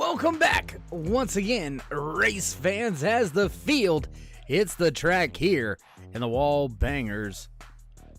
Welcome back once again, race fans, as the field hits the track here in the Wallbangers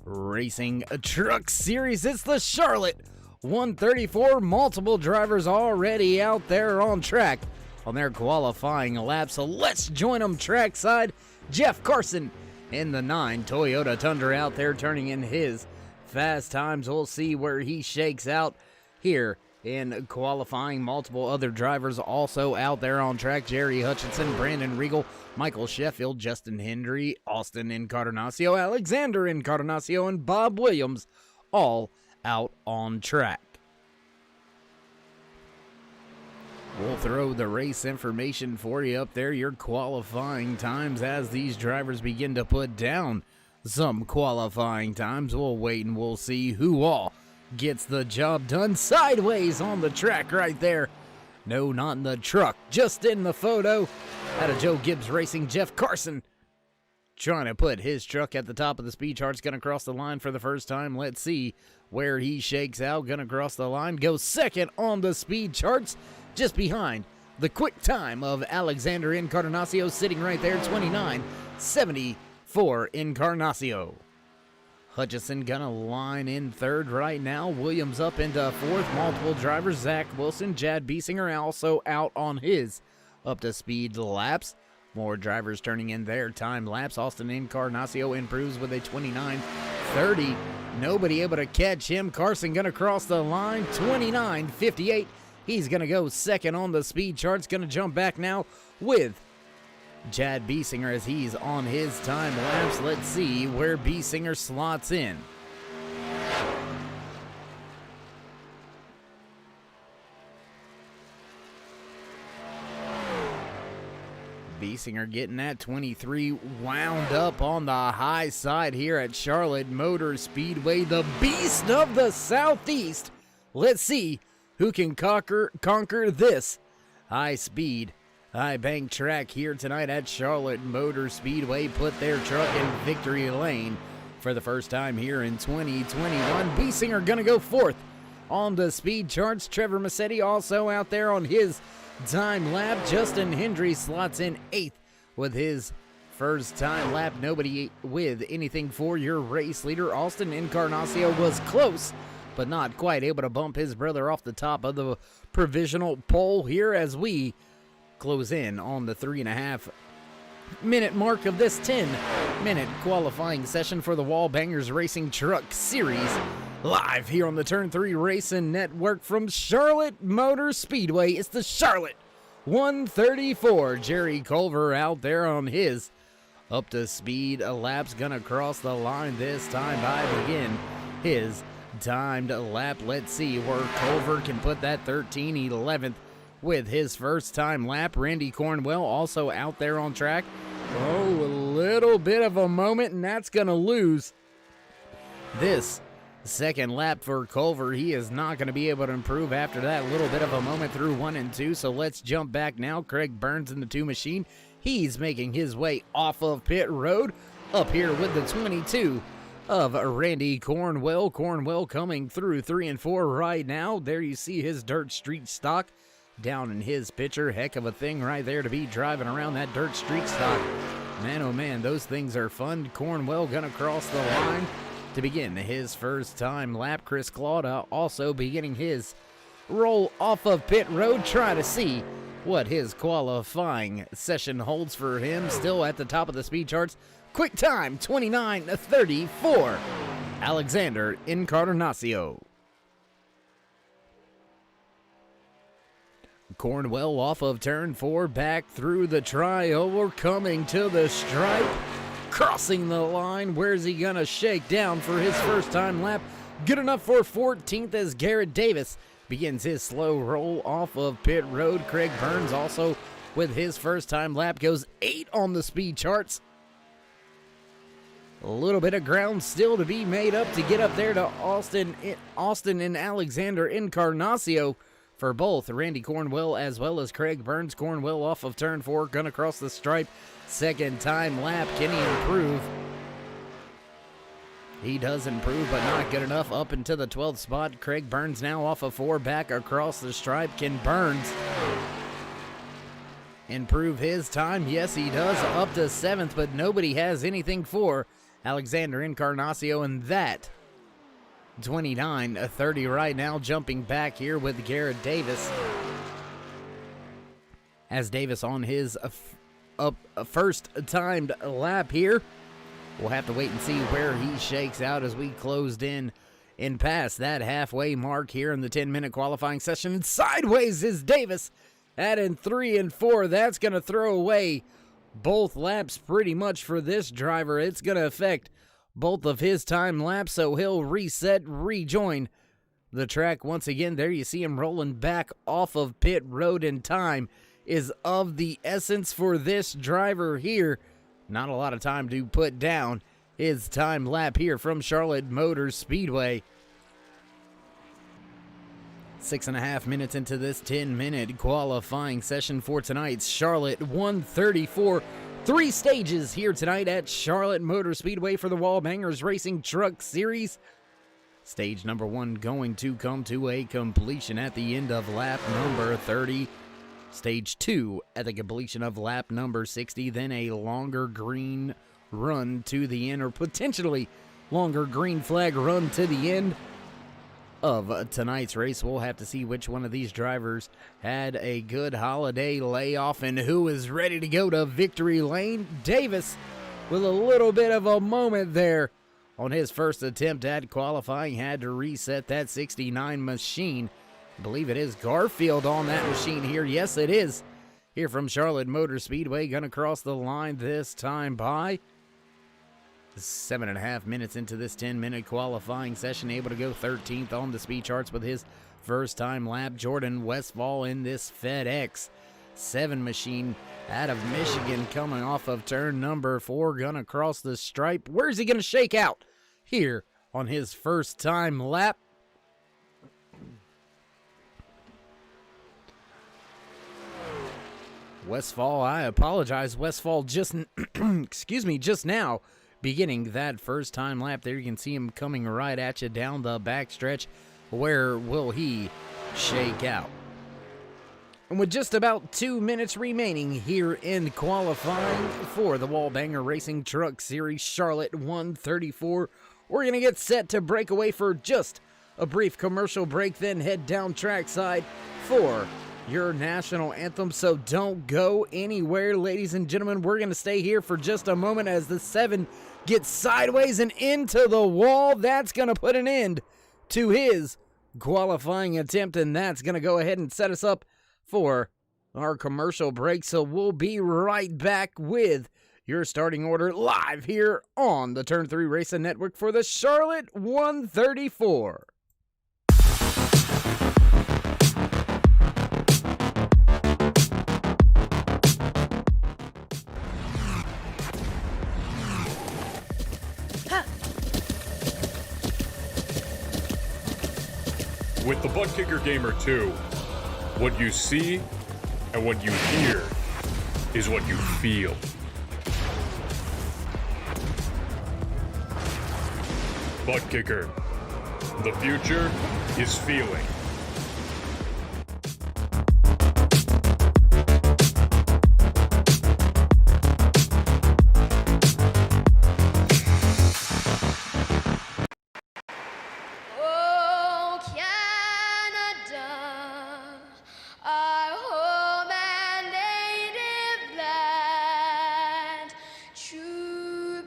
Racing Truck Series. It's the Charlotte 134. Multiple drivers already out there on track on their qualifying lap. So let's join them trackside. Jeff Carson in the 9 Toyota Tundra out there turning in his fast times. We'll see where he shakes out here in qualifying. Multiple other drivers also out there on track. Jerry Hutchinson, Brandon Regal, Michael Sheffield, Justin Hendry, Austin Encarnacio, Alexander Encarnacio, and Bob Williams all out on track. We'll throw the race information for you up there, your qualifying times as these drivers begin to put down some qualifying times. We'll wait and we'll see who all gets the job done. Sideways on the track right there. No, not in the truck, just in the photo. Out of Joe Gibbs Racing, Jeff Carson trying to put his truck at the top of the speed charts. Going to cross the line for the first time. Let's see where he shakes out. Going to cross the line. Goes second on the speed charts, just behind the quick time of Alexander Encarnacio, sitting right there, 29.70 for Encarnacio. Hutchison gonna line in third right now. Williams up into fourth. Multiple drivers, Zach Wilson, Jad Biesinger also out on his up-to-speed laps. More drivers turning in their time laps. Austin Encarnacio improves with a 29.30. Nobody able to catch him. Carson gonna cross the line, 29.58. He's gonna go second on the speed charts. Gonna jump back now with Jad Biesinger as he's on his time lapse. Let's see where Biesinger slots in. Biesinger getting that 23 wound up on the high side here at Charlotte Motor Speedway, the beast of the Southeast. Let's see who can conquer this high-speed, high-bank track here tonight at Charlotte Motor Speedway. Put their truck in victory lane for the first time here in 2021. Biesinger going to go fourth on the speed charts. Trevor Massetti also out there on his time lap. Justin Hendry slots in eighth with his first time lap. Nobody with anything for your race leader. Austin Encarnacio was close, but not quite able to bump his brother off the top of the provisional pole here as we close in on the 3.5 minute mark of this 10-minute qualifying session for the Wallbangers Racing Truck Series, live here on the Turn 3 Racing Network from Charlotte Motor Speedway. It's the Charlotte 134. Jerry Culver out there on his up-to-speed laps. Gonna cross the line this time by begin his timed lap. Let's see where Culver can put that 13.11th with his first time lap. Randy Cornwell also out there on track. Oh, a little bit of a moment, and that's going to lose this second lap for Culver. He is not going to be able to improve after that little bit of a moment through 1 and 2. So let's jump back now. Craig Burns in the 2 machine. He's making his way off of pit road up here with the 22 of Randy Cornwell. Cornwell coming through 3 and 4 right now. There you see his dirt street stock down in his picture. Heck of a thing right there to be driving around that dirt street stock. Man, oh man, those things are fun. Cornwell gonna cross the line to begin his first time lap. Chris Clauda also beginning his roll off of pit road. Try to see what his qualifying session holds for him. Still at the top of the speed charts. Quick time, 29.34. Alexander Encarnacio. Cornwell off of turn 4, back through the trioval, coming to the stripe, crossing the line. Where's he gonna shake down for his first time lap? Good enough for 14th as Garrett Davis begins his slow roll off of pit road. Craig Burns also with his first time lap goes 8 on the speed charts. A little bit of ground still to be made up to get up there to Austin and Alexander Encarnacio for both Randy Cornwell as well as Craig Burns. Cornwell off of turn 4, gonna cross the stripe. Second time lap, can he improve? He does improve, but not good enough. Up into the 12th spot. Craig Burns now off of 4, back across the stripe. Can Burns improve his time? Yes, he does, up to 7th, but nobody has anything for Alexander Encarnacio, and that 29:30 right now. Jumping back here with Garrett Davis, as Davis on his first timed lap here. We'll have to wait and see where he shakes out as we closed in and past that halfway mark here in the 10-minute qualifying session. And sideways is Davis, adding 3 and 4. That's going to throw away both laps pretty much for this driver. It's going to affect both of his time laps, so he'll reset, rejoin the track once again. There you see him rolling back off of pit road, and time is of the essence for this driver here. Not a lot of time to put down his time lap here from Charlotte Motor Speedway. 6.5 minutes into this 10-minute qualifying session for tonight's Charlotte 134. 3 stages here tonight at Charlotte Motor Speedway for the Wallbangers Racing Truck Series. Stage number 1 going to come to a completion at the end of lap number 30. Stage 2 at the completion of lap number 60, then a longer green run to the end, or potentially longer green flag run to the end of tonight's race. We'll have to see which one of these drivers had a good holiday layoff and who is ready to go to victory lane. Davis with a little bit of a moment there on his first attempt at qualifying, had to reset that 69 machine. I believe it is Garfield on that machine here. Yes, it is. Here from Charlotte Motor Speedway, gonna cross the line this time by 7.5 minutes into this 10-minute qualifying session, able to go 13th on the speed charts with his first time lap. Jordan Westfall in this FedEx 7 machine out of Michigan, coming off of turn number 4, gonna cross the stripe. Where's he gonna shake out here on his first time lap? Westfall, I apologize. Westfall just, excuse me, just now beginning that first time lap there. You can see him coming right at you down the backstretch. Where will he shake out? And with just about 2 minutes remaining here in qualifying for the Wallbanger Racing Truck Series Charlotte 134, we're going to get set to break away for just a brief commercial break, then head down trackside for your national anthem. So don't go anywhere, ladies and gentlemen. We're going to stay here for just a moment as the 7 gets sideways and into the wall. That's going to put an end to his qualifying attempt, and that's going to go ahead and set us up for our commercial break. So we'll be right back with your starting order live here on the Turn 3 Racing Network for the Charlotte 134. With the Butt Kicker Gamer 2, what you see and what you hear is what you feel. Butt Kicker. The future is feeling.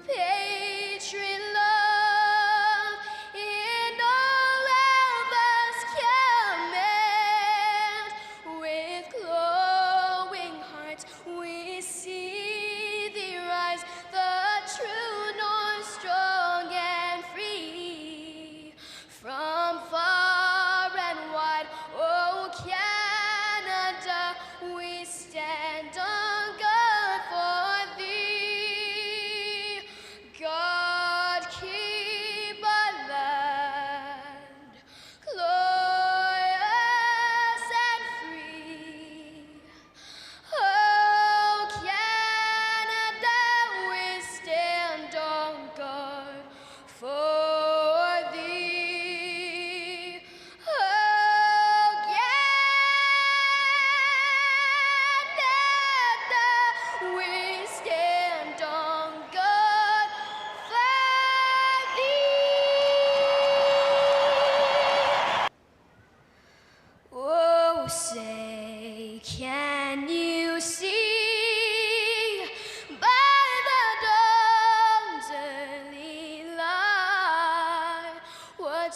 Patriot love in all of us can.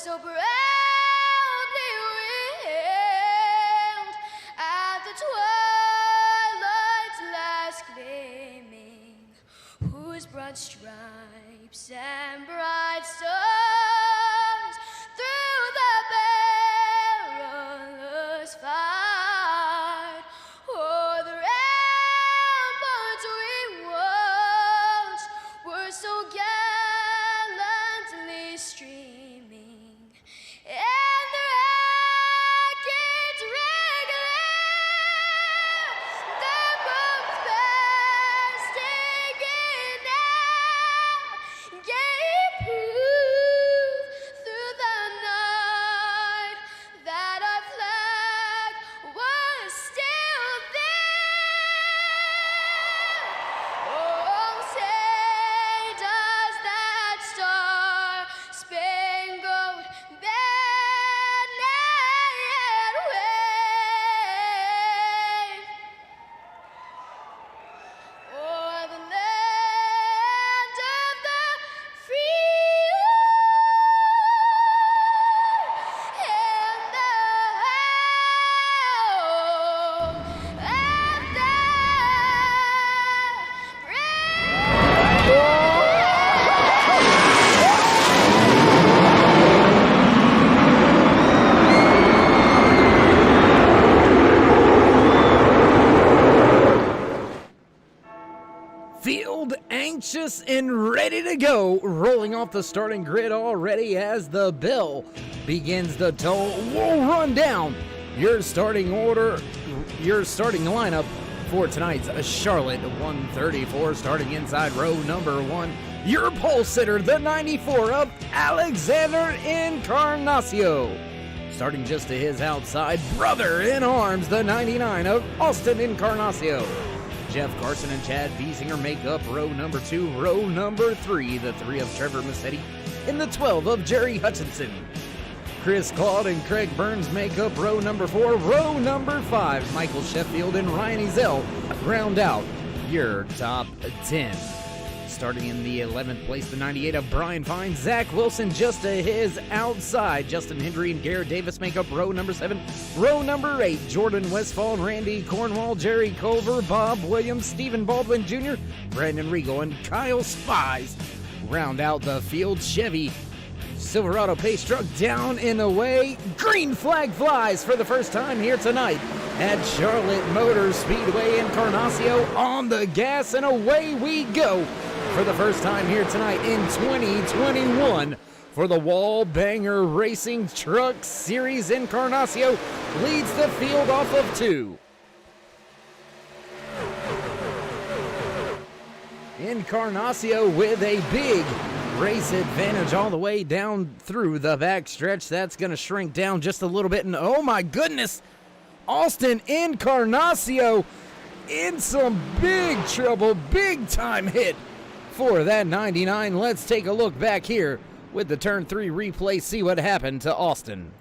so proudly wailed at the twilight's last gleaming, whose broad stripes and bright stars through the perilous fight o'er the ramparts we watched were so gallantly streaming, and the rockets regular, the bombs bursting in air, gave proof through the night that our flag was still there. Oh, say does that star-spangled banner yet wave o'er the land of the free and the home of the Field anxious and ready to go, rolling off the starting grid already as the bell begins to toll. We'll run down your starting order, your starting lineup for tonight's Charlotte 134, starting inside row number 1. Your pole sitter, the 94 of Alexander Encarnacio. Starting just to his outside, brother in arms, the 99 of Austin Encarnacio. Jeff Carson and Chad Biesinger make up row number 2. Row number 3, the 3 of Trevor Massetti, and the 12 of Jerry Hutchinson. Chris Claude and Craig Burns make up row number 4. Row number 5, Michael Sheffield and Ryan Ezel round out your top 10. Starting in the 11th place, the 98 of Brian Fine, Zach Wilson just to his outside. Justin Hendry and Garrett Davis make up row number 7. Row number 8, Jordan Westfall, Randy Cornwall, Jerry Culver, Bob Williams, Stephen Baldwin Jr., Brandon Regal, and Kyle Spies round out the field. Chevy Silverado pace truck down and away. Green flag flies for the first time here tonight at Charlotte Motor Speedway. Encarnacio on the gas, and away we go for the first time here tonight in 2021 for the Wallbanger Racing Truck Series. Encarnacio leads the field off of 2. Encarnacio with a big race advantage all the way down through the back stretch. That's going to shrink down just a little bit, and oh my goodness, Austin Encarnacio in some big trouble, big time hit for that 99. Let's take a look back here with the turn 3 replay, see what happened to Austin.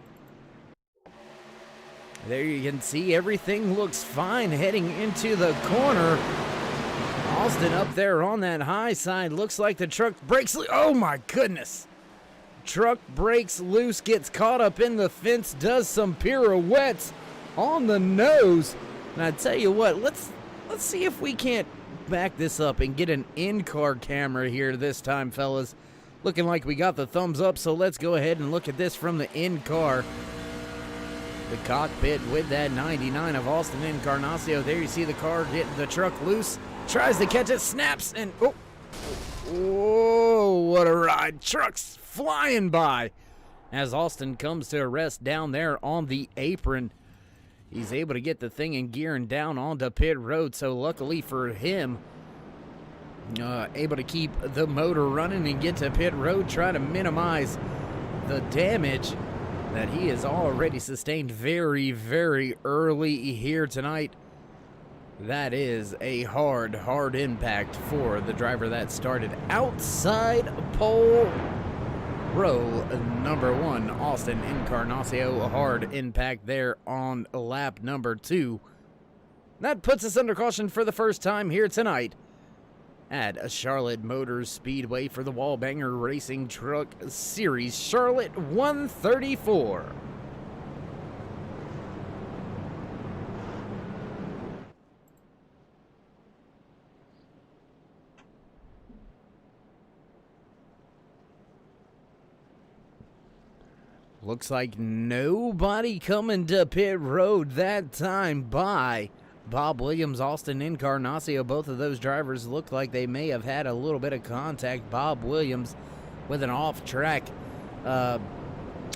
There you can see everything looks fine heading into the corner. Austin up there on that high side. Looks like the truck breaks loose. Oh my goodness. Truck breaks loose, gets caught up in the fence, does some pirouettes on the nose. And I tell you what, let's see if we can't back this up and get an in-car camera here this time, fellas. Looking like we got the thumbs up, so let's go ahead and look at this from the in-car. The cockpit with that 99 of Austin Encarnacio. There you see the car getting the truck loose. Tries to catch it, snaps, and oh, what a ride. Truck's flying by as Austin comes to a rest down there on the apron. He's able to get the thing in gear and down onto pit road, so luckily for him, able to keep the motor running and get to pit road, try to minimize the damage that he has already sustained very, very early here tonight. That is a hard impact for the driver that started outside pole row number 1, Austin Encarnacio. A hard impact there on lap number 2. That puts us under caution for the first time here tonight at a Charlotte Motor Speedway for the Wallbanger Racing Truck Series, Charlotte 134. Looks like nobody coming to pit road that time by Bob Williams, Austin Encarnacio. Both of those drivers look like they may have had a little bit of contact. Bob Williams with an off-track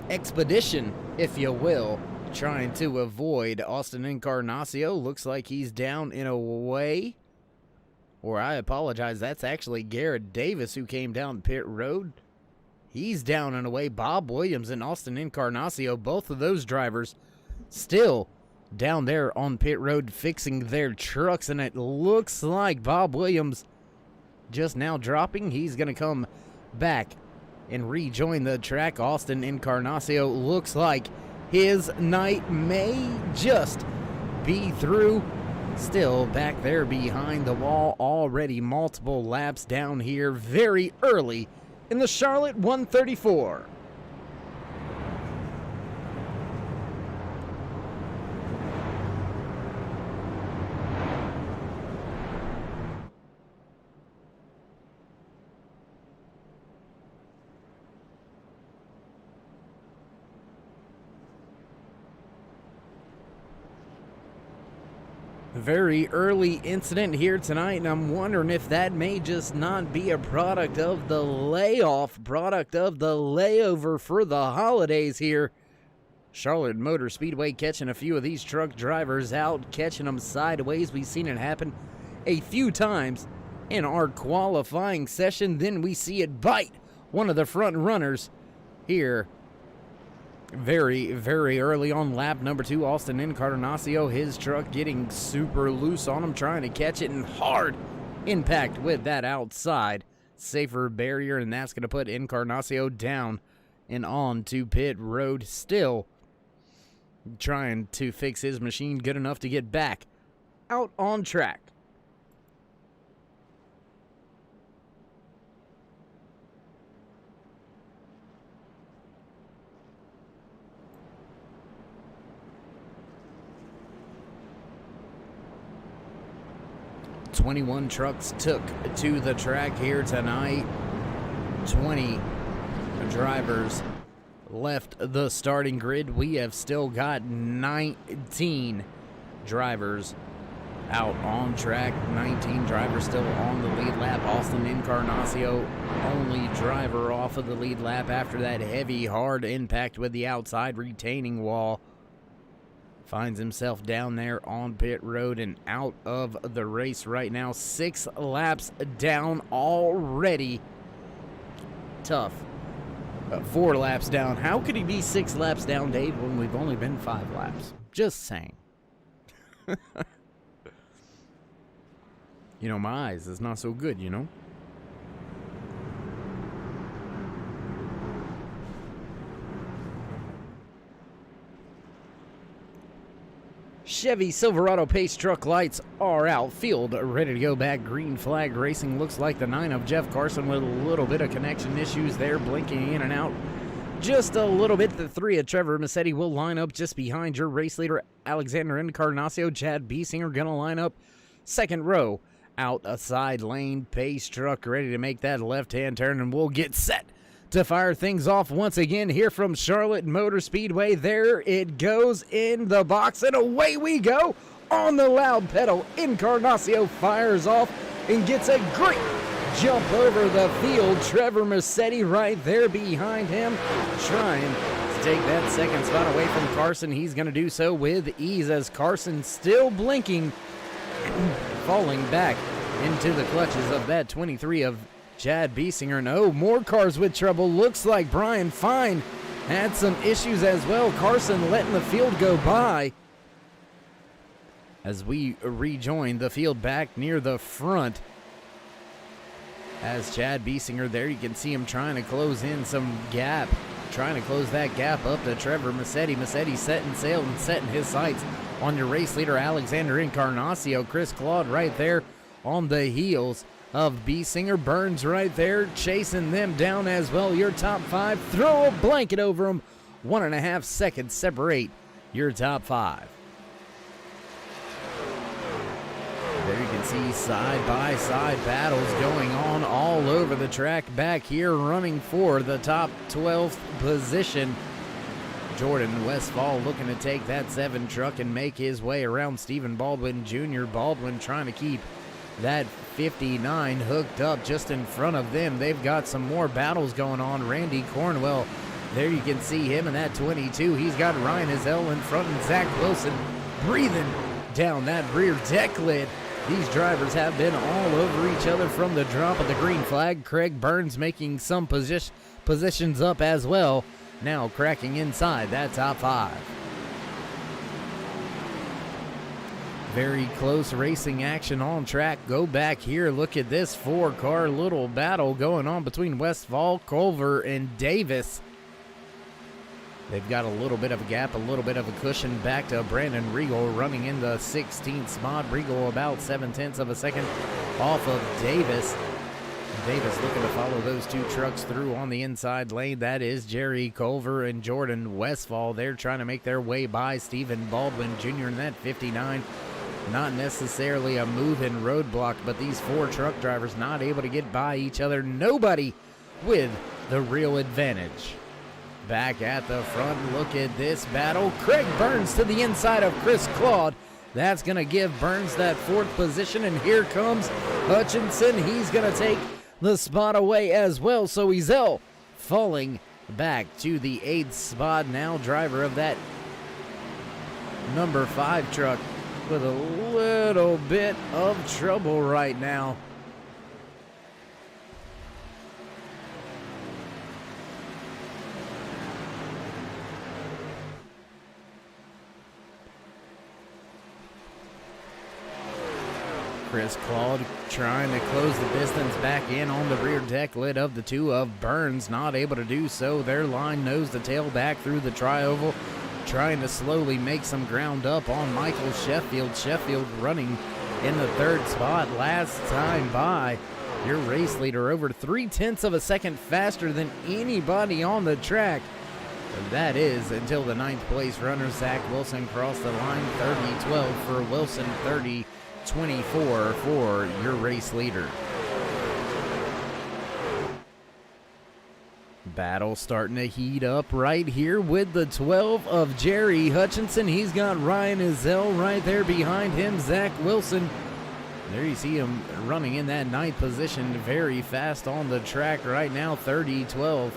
expedition, if you will, trying to avoid Austin Encarnacio. Looks like he's down in a way. Or I apologize, that's actually Garrett Davis who came down pit road. He's down and away. Bob Williams and Austin Encarnacio, both of those drivers still down there on pit road fixing their trucks. And it looks like Bob Williams just now dropping. He's going to come back and rejoin the track. Austin Encarnacio looks like his night may just be through. Still back there behind the wall, already multiple laps down here very early in the Charlotte 134. Very early incident here tonight, and I'm wondering if that may just not be a product of the layoff, product of the layover for the holidays here. Charlotte Motor Speedway catching a few of these truck drivers out, catching them sideways. We've seen it happen a few times in our qualifying session. Then we see it bite one of the front runners here very, very early on lap number 2. Austin Encarnacio, his truck getting super loose on him, trying to catch it, and hard impact with that outside safer barrier, and that's going to put Encarnacio down and on to pit road. Still trying to fix his machine good enough to get back out on track. "21 trucks took to the track here tonight. 20 drivers left the starting grid. We have still got 19 drivers out on track. 19 drivers still on the lead lap. Austin Encarnacio, only driver off of the lead lap after that heavy, hard impact with the outside retaining wall. Finds himself down there on pit road and out of the race right now. 6 laps down already. Tough. 4 laps down. How could he be 6 laps down, Dave, when we've only been 5 laps? Just saying. You know, my eyes is not so good, you know? Chevy Silverado Pace truck lights are out. Field ready to go back. Green flag racing. Looks like the 9 of Jeff Carson with a little bit of connection issues there, blinking in and out just a little bit. The 3 of Trevor Massetti will line up just behind your race leader, Alexander Encarnacio. Chad Biesinger going to line up second row out a side lane. Pace truck ready to make that left-hand turn, and we'll get set to fire things off once again here from Charlotte Motor Speedway. There it goes in the box, and away we go on the loud pedal. Encarnacio fires off and gets a great jump over the field. Trevor Massetti right there behind him, trying to take that second spot away from Carson. He's going to do so with ease as Carson still blinking, falling back into the clutches of that 23 of Chad Biesinger. No more cars with trouble. Looks like Brian Fine had some issues as well. Carson letting the field go by as we rejoin the field back near the front. As Chad Biesinger there, you can see him trying to close in some gap, trying to close that gap up to Trevor Massetti. Massetti setting sail and setting his sights on your race leader, Alexander Encarnacio. Chris Claude right there on the heels of B-Singer. Burns right there chasing them down as well. Your top 5, throw a blanket over them. 1.5 seconds separate your top 5. There you can see side-by-side battles going on all over the track. Back here running for the top 12th position, Jordan Westfall looking to take that 7 truck and make his way around Stephen Baldwin Jr. Baldwin trying to keep that 59 hooked up just in front of them. They've got some more battles going on. Randy Cornwell, there you can see him in that 22. He's got Ryan Azell in front and Zach Wilson breathing down that rear deck lid. These drivers have been all over each other from the drop of the green flag. Craig Burns making some positions up as well. Now cracking inside that top 5. Very close racing action on track. Go back here. Look at this 4-car little battle going on between Westfall, Culver, and Davis. They've got a little bit of a gap, a little bit of a cushion back to Brandon Regal running in the 16th spot. Regal about 0.7 of a second off of Davis. Davis looking to follow those 2 trucks through on the inside lane. That is Jerry Culver and Jordan Westfall. They're trying to make their way by Stephen Baldwin Jr. in that 59. Not necessarily a moving roadblock, but these 4 truck drivers not able to get by each other. Nobody with the real advantage. Back at the front, look at this battle. Craig Burns to the inside of Chris Claude. That's going to give Burns that 4th position, and here comes Hutchinson. He's going to take the spot away as well, so Ezel falling back to the 8th spot. Now driver of that number 5 truck with a little bit of trouble right now. Chris Claude trying to close the distance back in on the rear deck lid of the 2 of Burns, not able to do so. Their line nose to tail back through the tri-oval, trying to slowly make some ground up on Michael Sheffield. Sheffield running in the 3rd spot. Last time by, your race leader over 0.3 of a second faster than anybody on the track. And that is until the 9th place runner, Zach Wilson, crossed the line. 30-12 for Wilson, 30-24 for your race leader. Battle starting to heat up right here with the 12 of Jerry Hutchinson. He's got Ryan Azell right there behind him. Zach Wilson, there you see him running in that 9th position, very fast on the track right now. 30-12.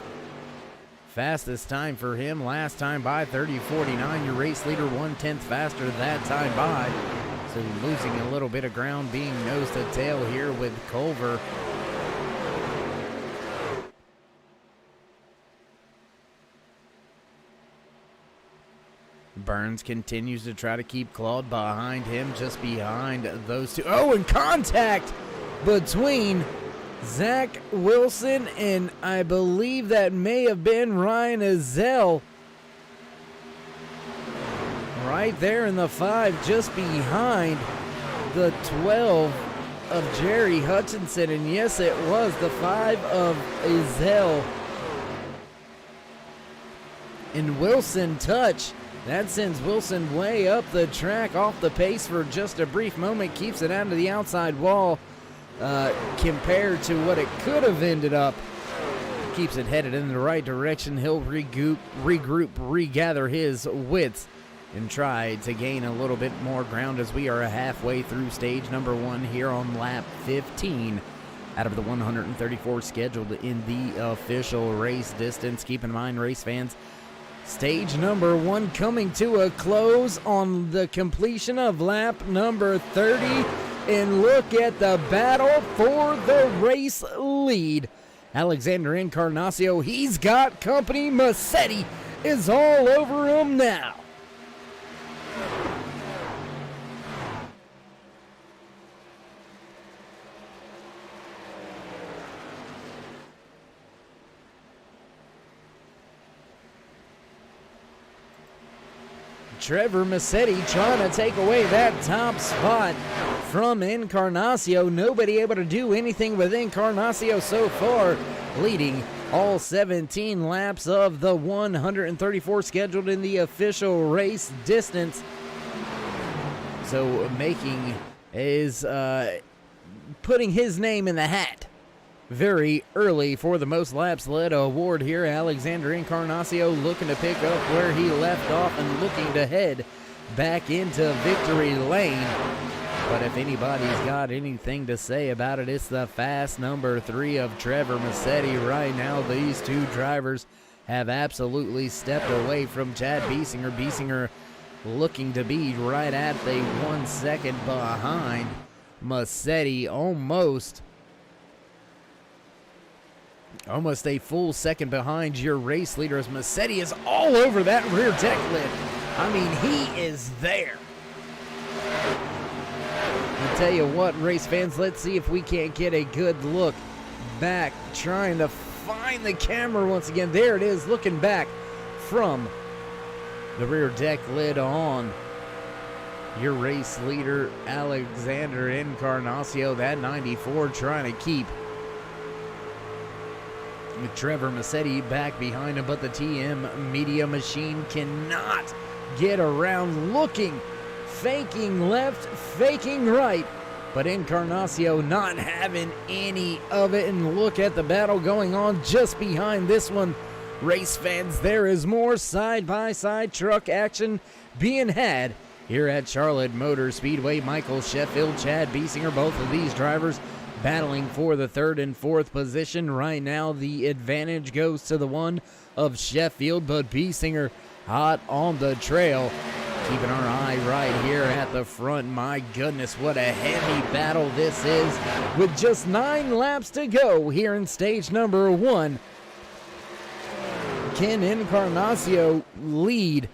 Fastest time for him last time by, 30-49. Your race leader 1/10 faster that time by. So losing a little bit of ground, being nose to tail here with Culver. Burns continues to try to keep Claude behind him, just behind those 2. Oh, and contact between Zach Wilson and I believe that may have been Ryan Azell. Right there in the 5, just behind the 12 of Jerry Hutchinson. And yes, it was the 5 of Azell. And Wilson touch. That sends Wilson way up the track, off the pace for just a brief moment. Keeps it out to the outside wall compared to what it could have ended up. Keeps it headed in the right direction. He'll regroup, regather his wits, and try to gain a little bit more ground as we are halfway through stage number 1 here on lap 15 out of the 134 scheduled in the official race distance. Keep in mind, race fans, stage number 1 coming to a close on the completion of lap number 30. And look at the battle for the race lead. Alexander Encarnacio, he's got company. Massetti is all over him now. Trevor Massetti trying to take away that top spot. from Encarnacio. Nobody able to do anything with Encarnacio so far, leading all 17 laps of the 134 scheduled in the official race distance. So making is putting his name in the hat very early for the most laps led award here. Alexander Encarnacio looking to pick up where he left off and looking to head back into victory lane. But if anybody's got anything to say about it, it's the fast number 3 of Trevor Massetti. Right now, these two drivers have absolutely stepped away from Chad Biesinger. Biesinger looking to be right at the 1 second behind Massetti, almost a full second behind your race leader, as Massetti is all over that rear deck lid. I mean, he is there. I'll tell you what, race fans, let's see if we can't get a good look back, trying to find the camera once again. There it is, looking back from the rear deck lid on your race leader, Alexander Encarnacio. That 94 trying to keep Trevor Massetti back behind him, but the TM Media Machine cannot get around, looking, faking left, faking right, but Encarnacio not having any of it. And look at the battle going on just behind this one. Race fans, there is more side-by-side truck action being had here at Charlotte Motor Speedway. Michael Sheffield, Chad Biesinger, both of these drivers battling for the 3rd and 4th position. Right now, the advantage goes to the one of Sheffield, but Biesinger hot on the trail. Keeping our eye right here at the front. My goodness, what a heavy battle this is, with just 9 laps to go here in stage number 1. Can Encarnacio lead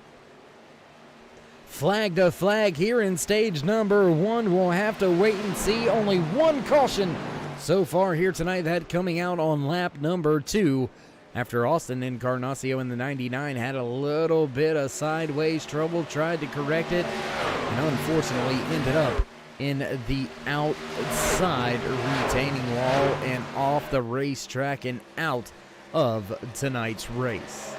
flag to flag here in stage number 1? We'll have to wait and see. Only one caution so far here tonight, that coming out on lap number 2, after Austin Encarnacio in the 99 had a little bit of sideways trouble, tried to correct it, and unfortunately ended up in the outside retaining wall and off the racetrack and out of tonight's race.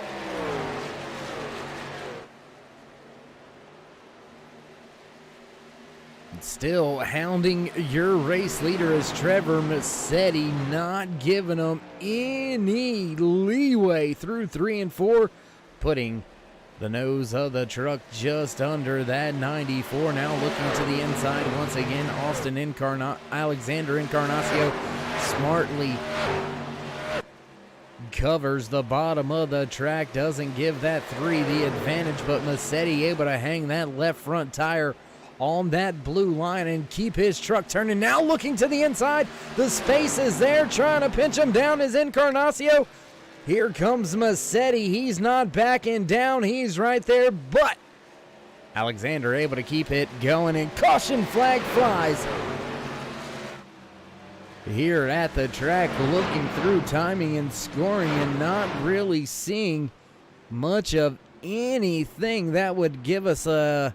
Still hounding your race leader is Trevor Massetti, not giving him any leeway through 3 and 4, putting the nose of the truck just under that 94. Now looking to the inside once again, Alexander Encarnacio smartly covers the bottom of the track, doesn't give that 3 the advantage, but Massetti able to hang that left front tire on that blue line and keep his truck turning. Now looking to the inside, the space is there, trying to pinch him down is Encarnacio. Here comes Massetti, he's not backing down, he's right there, but Alexander able to keep it going, and caution flag flies here at the track. Looking through timing and scoring and not really seeing much of anything that would give us a...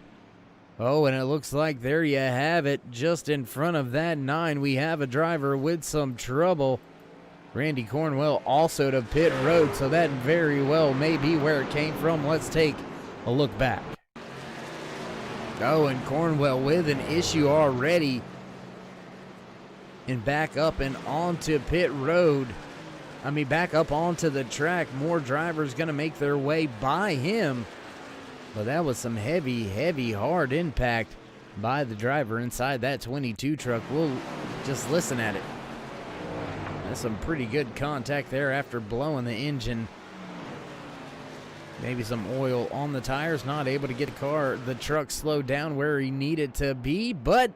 Oh, and it looks like there you have it. Just in front of that 9, we have a driver with some trouble. Randy Cornwell also to pit road, so that very well may be where it came from. Let's take a look back. Oh, and Cornwell with an issue already. And back up and onto pit road. Back up onto the track. More drivers going to make their way by him. But that was some heavy, hard impact by the driver inside that 22 truck. We'll just listen at it. That's some pretty good contact there after blowing the engine. Maybe some oil on the tires. Not able to get the truck slowed down where he needed to be. But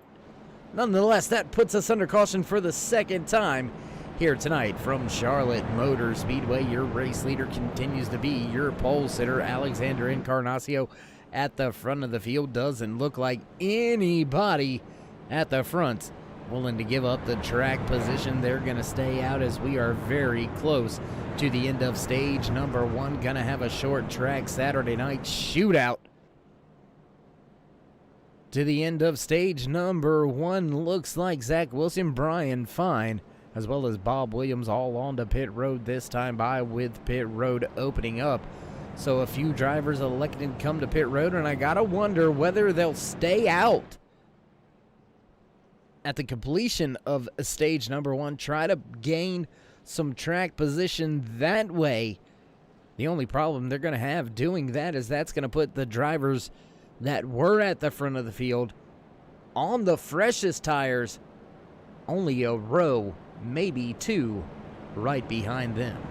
nonetheless, that puts us under caution for the 2nd time here tonight from Charlotte Motor Speedway. Your race leader continues to be your pole sitter, Alexander Encarnacio, at the front of the field. Doesn't look like anybody at the front willing to give up the track position. They're going to stay out as we are very close to the end of stage number 1. Going to have a short track Saturday night shootout to the end of stage number 1. Looks like Zach Wilson, Brian Fine, as well as Bob Williams all onto pit road this time by, with pit road opening up. So a few drivers elected to come to pit road, and I gotta wonder whether they'll stay out at the completion of stage number 1, try to gain some track position that way. The only problem they're going to have doing that is that's going to put the drivers that were at the front of the field on the freshest tires, only a row, maybe 2, right behind them.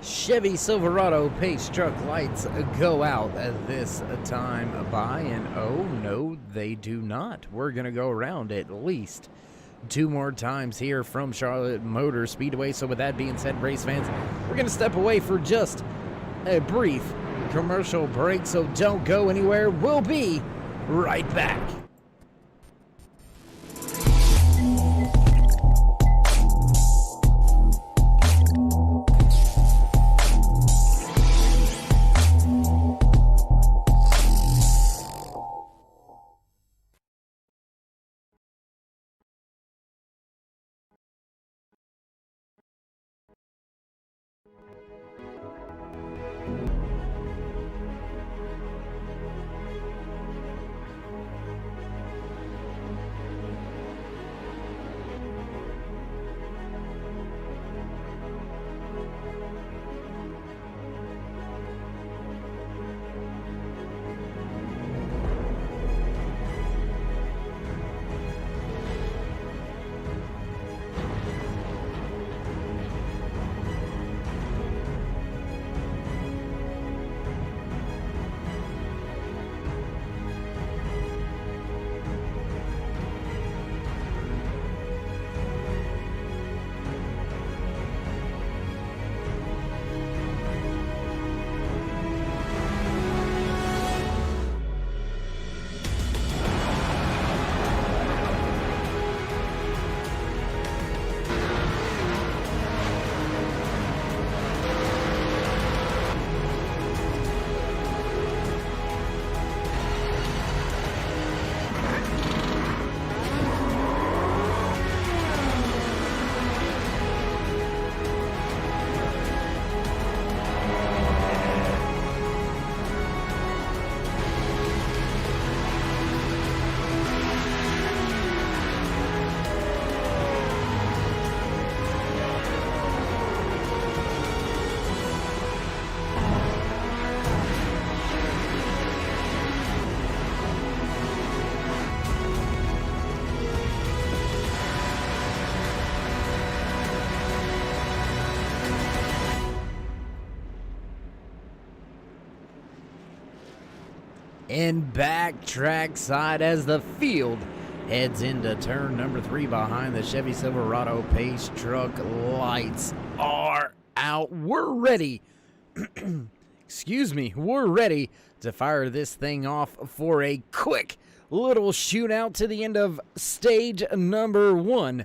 Chevy Silverado pace truck lights go out at this time by, and oh no, they do not. We're going to go around at least 2 more times here from Charlotte Motor Speedway. So with that being said, race fans, we're going to step away for just a brief commercial break, so don't go anywhere. We'll be right back. And back trackside as the field heads into turn number 3 behind the Chevy Silverado pace truck. Lights are out. We're ready. Excuse me. We're ready to fire this thing off for a quick little shootout to the end of stage number 1.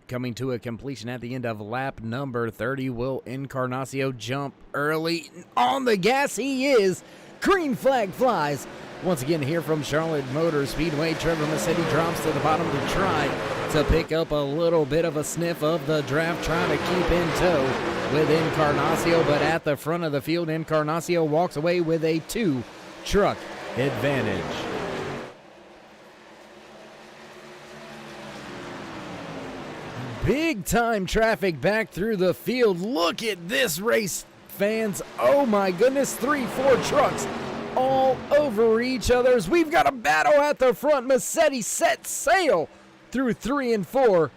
Coming to a completion at the end of lap number 30. Will Encarnacio jump early on the gas? He is. Green flag flies. Once again here from Charlotte Motor Speedway, Trevor Massetti drops to the bottom to try to pick up a little bit of a sniff of the draft, trying to keep in tow with Encarnacio, but at the front of the field, Encarnacio walks away with a 2-truck advantage. Big time traffic back through the field. Look at this race, fans. Oh my goodness, 3-4 trucks all over each other's. We've got a battle at the front. Massetti set sail through 3 and 4.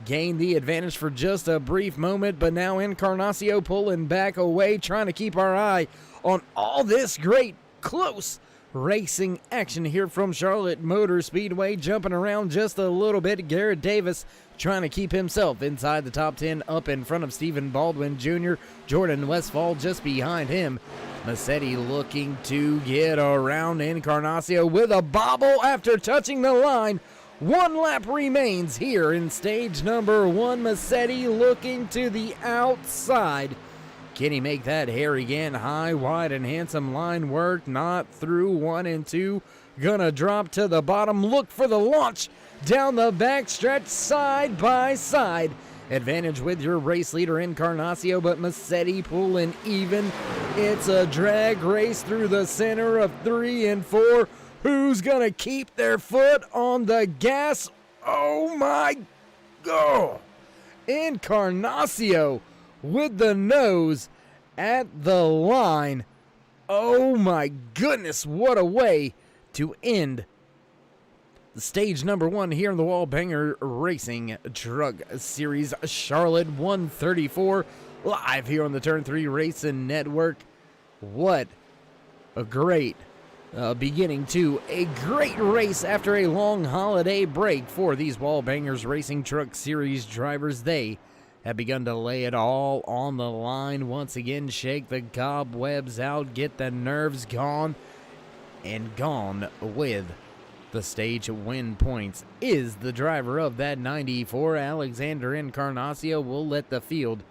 Gained the advantage for just a brief moment, but now Encarnacio pulling back away, trying to keep our eye on all this great close racing action here from Charlotte Motor Speedway. Jumping around just a little bit. Garrett Davis trying to keep himself inside the top 10 up in front of Stephen Baldwin Jr. Jordan Westfall just behind him. Massetti looking to get around Encarnacio with a bobble after touching the line. 1 lap remains here in stage number 1. Massetti looking to the outside. Can he make that Harry Gant high, wide, and handsome line work? Not through 1 and 2. Gonna drop to the bottom. Look for the launch down the backstretch, side by side. Advantage with your race leader Encarnacio, but Massetti pulling even. It's a drag race through the center of 3 and 4. Who's gonna keep their foot on the gas? Oh my God! Encarnacio with the nose at the line. Oh my goodness, what a way to end the stage number 1 here in the Wallbanger Racing Truck Series. Charlotte 134 live here on the Turn 3 Racing Network. What a great beginning to a great race after a long holiday break for these Wallbangers Racing Truck Series drivers. They have begun to lay it all on the line once again, shake the cobwebs out, get the nerves gone, and gone with the stage win points is the driver of that 94, Alexander Encarnacio. Will let the field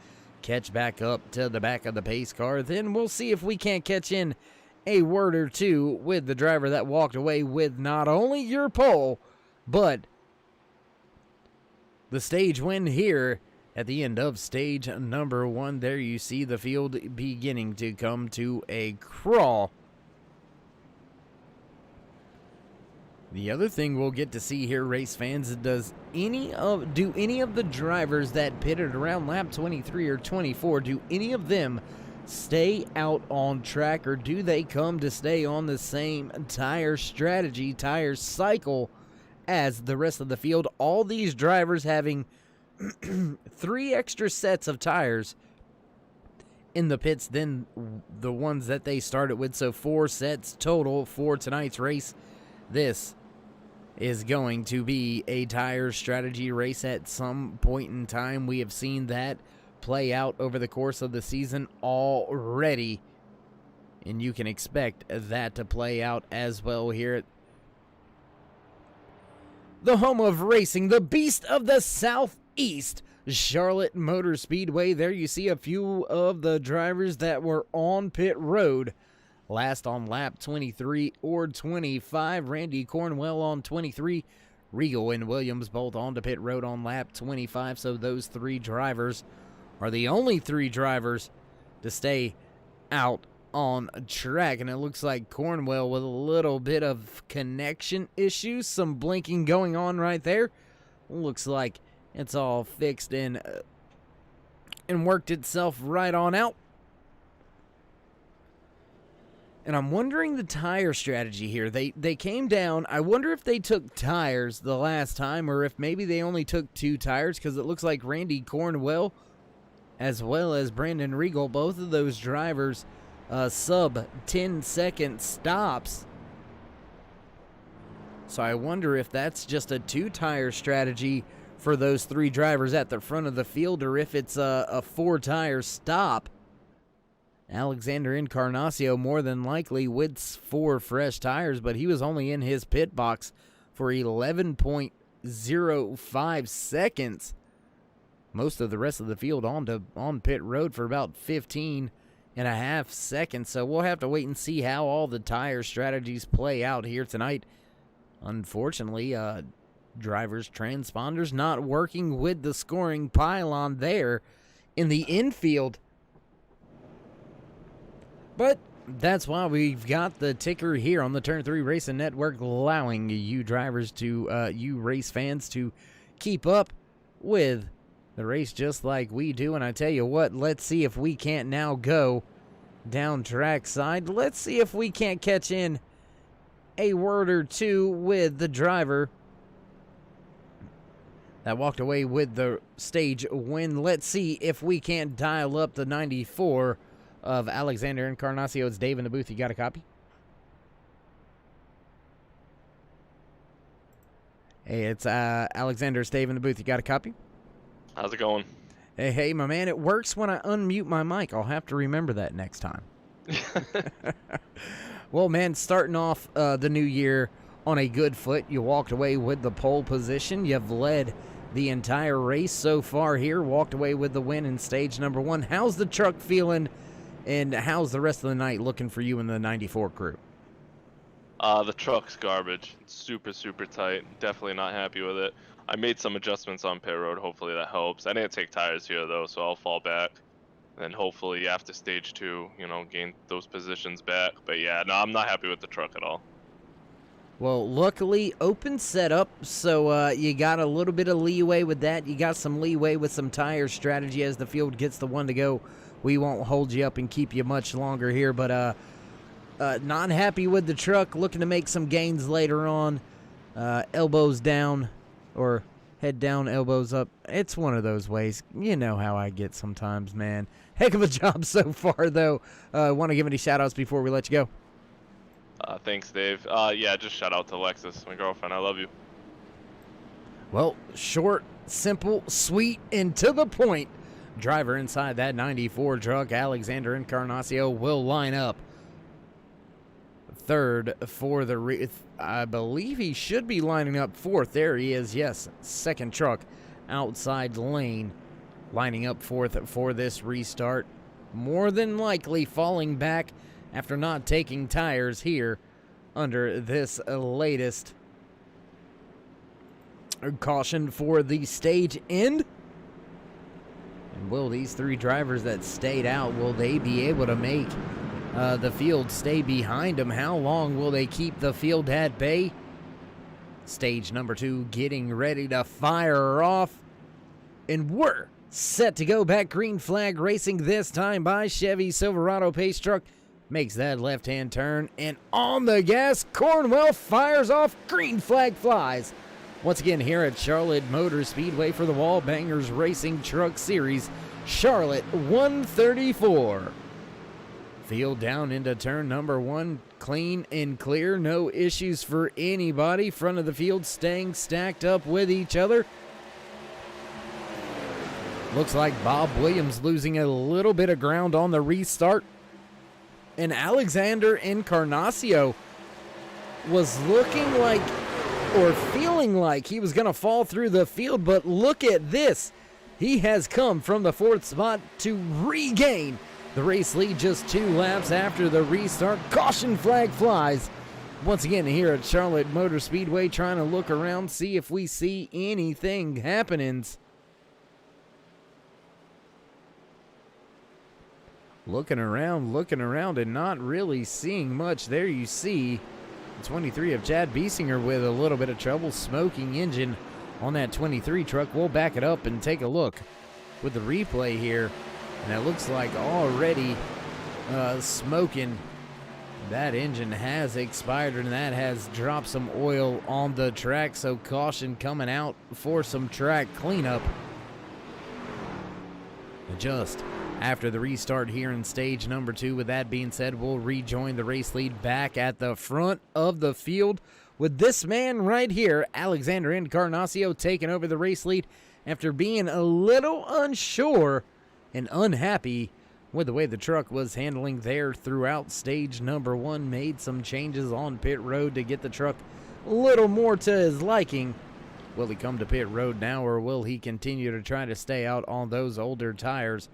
catch back up to the back of the pace car. Then we'll see if we can't catch in a word or two with the driver that walked away with not only your pole, but the stage win here at the end of stage number 1. There you see the field beginning to come to a crawl. The other thing we'll get to see here, race fans, do any of the drivers that pitted around lap 23 or 24, do any of them stay out on track, or do they come to stay on the same tire strategy, tire cycle as the rest of the field? All these drivers having 3 extra sets of tires in the pits than the ones that they started with, so 4 sets total for tonight's race. This is going to be a tire strategy race at some point in time. We have seen that play out over the course of the season already, and you can expect that to play out as well here at the home of racing, the beast of the Southeast, Charlotte Motor Speedway. There you see a few of the drivers that were on pit road last on lap 23 or 25. Randy Cornwell on 23. Regal and Williams both on to pit road on lap 25. So those 3 drivers are the only 3 drivers to stay out on track. And it looks like Cornwell with a little bit of connection issues. Some blinking going on right there. Looks like it's all fixed and worked itself right on out. And I'm wondering the tire strategy here. They came down. I wonder if they took tires the last time, or if maybe they only took 2 tires, because it looks like Randy Cornwell as well as Brandon Regal, both of those drivers, sub 10-second stops. So I wonder if that's just a 2-tire strategy for those 3 drivers at the front of the field, or if it's a 4-tire stop. Alexander Encarnacio more than likely with 4 fresh tires, but he was only in his pit box for 11.05 seconds. Most of the rest of the field on pit road for about 15.5 seconds. So we'll have to wait and see how all the tire strategies play out here tonight. Unfortunately, drivers' transponders not working with the scoring pylon there in the infield. But that's why we've got the ticker here on the Turn 3 Racing Network, allowing you drivers to, you race fans, to keep up with the race just like we do. And I tell you what, let's see if we can't now go down trackside. Let's see if we can't catch in a word or two with the driver that walked away with the stage win. Let's see if we can't dial up the 94 of Alexander Encarnacio. It's Dave in the booth. You got a copy? Hey, it's Alexander. Stave in the booth. You got a copy? How's it going? Hey, my man. It works when I unmute my mic. I'll have to remember that next time. Well, man, starting off the new year on a good foot. You walked away with the pole position. You've led the entire race so far here. Walked away with the win in stage number 1. How's the truck feeling, and how's the rest of the night looking for you and the 94 crew? The truck's garbage. It's super, super tight. Definitely not happy with it. I made some adjustments on pit road. Hopefully that helps. I didn't take tires here, though, so I'll fall back. And hopefully after stage 2, gain those positions back. But yeah, no, I'm not happy with the truck at all. Well, luckily, open setup, so you got a little bit of leeway with that. You got some leeway with some tire strategy as the field gets the one to go. We won't hold you up and keep you much longer here, but not happy with the truck. Looking to make some gains later on. Elbows down or head down, elbows up. It's one of those ways. You know how I get sometimes, man. Heck of a job so far, though. Want to give any shout-outs before we let you go? Thanks, Dave. Yeah, just shout out to Alexis, my girlfriend. I love you. Well, short, simple, sweet, and to the point. Driver inside that 94 truck, Alexander Encarnacio, will line up third for the I believe he should be lining up fourth. There he is. Yes, second truck outside lane, lining up fourth for this restart. More than likely falling back after not taking tires here under this latest caution for the stage end. And will these 3 drivers that stayed out, will they be able to make the field stay behind them? How long will they keep the field at bay? Stage number 2 getting ready to fire off. And we're set to go back. Green flag racing this time by Chevy Silverado pace truck. Makes that left-hand turn, and on the gas, Cornwell fires off. Green flag flies. Once again here at Charlotte Motor Speedway for the Wallbangers Racing Truck Series, Charlotte 134. Field down into turn number 1, clean and clear. No issues for anybody. Front of the field staying stacked up with each other. Looks like Bob Williams losing a little bit of ground on the restart. And Alexander Encarnacio was looking like, or feeling like, he was going to fall through the field, but look at this. He has come from the 4th spot to regain the race lead just 2 laps after the restart. Caution flag flies. Once again here at Charlotte Motor Speedway, trying to look around, see if we see anything happenings. Looking around, and not really seeing much. There you see the 23 of Chad Biesinger with a little bit of trouble. Smoking engine on that 23 truck. We'll back it up and take a look with the replay here. And it looks like already smoking. That engine has expired, and that has dropped some oil on the track. So caution coming out for some track cleanup. Just after the restart here in stage number 2. With that being said, we'll rejoin the race lead back at the front of the field with this man right here, Alexander Encarnacio, taking over the race lead after being a little unsure and unhappy with the way the truck was handling there throughout stage number 1. Made some changes on pit road to get the truck a little more to his liking. Will he come to pit road now, or will he continue to try to stay out on those older tires?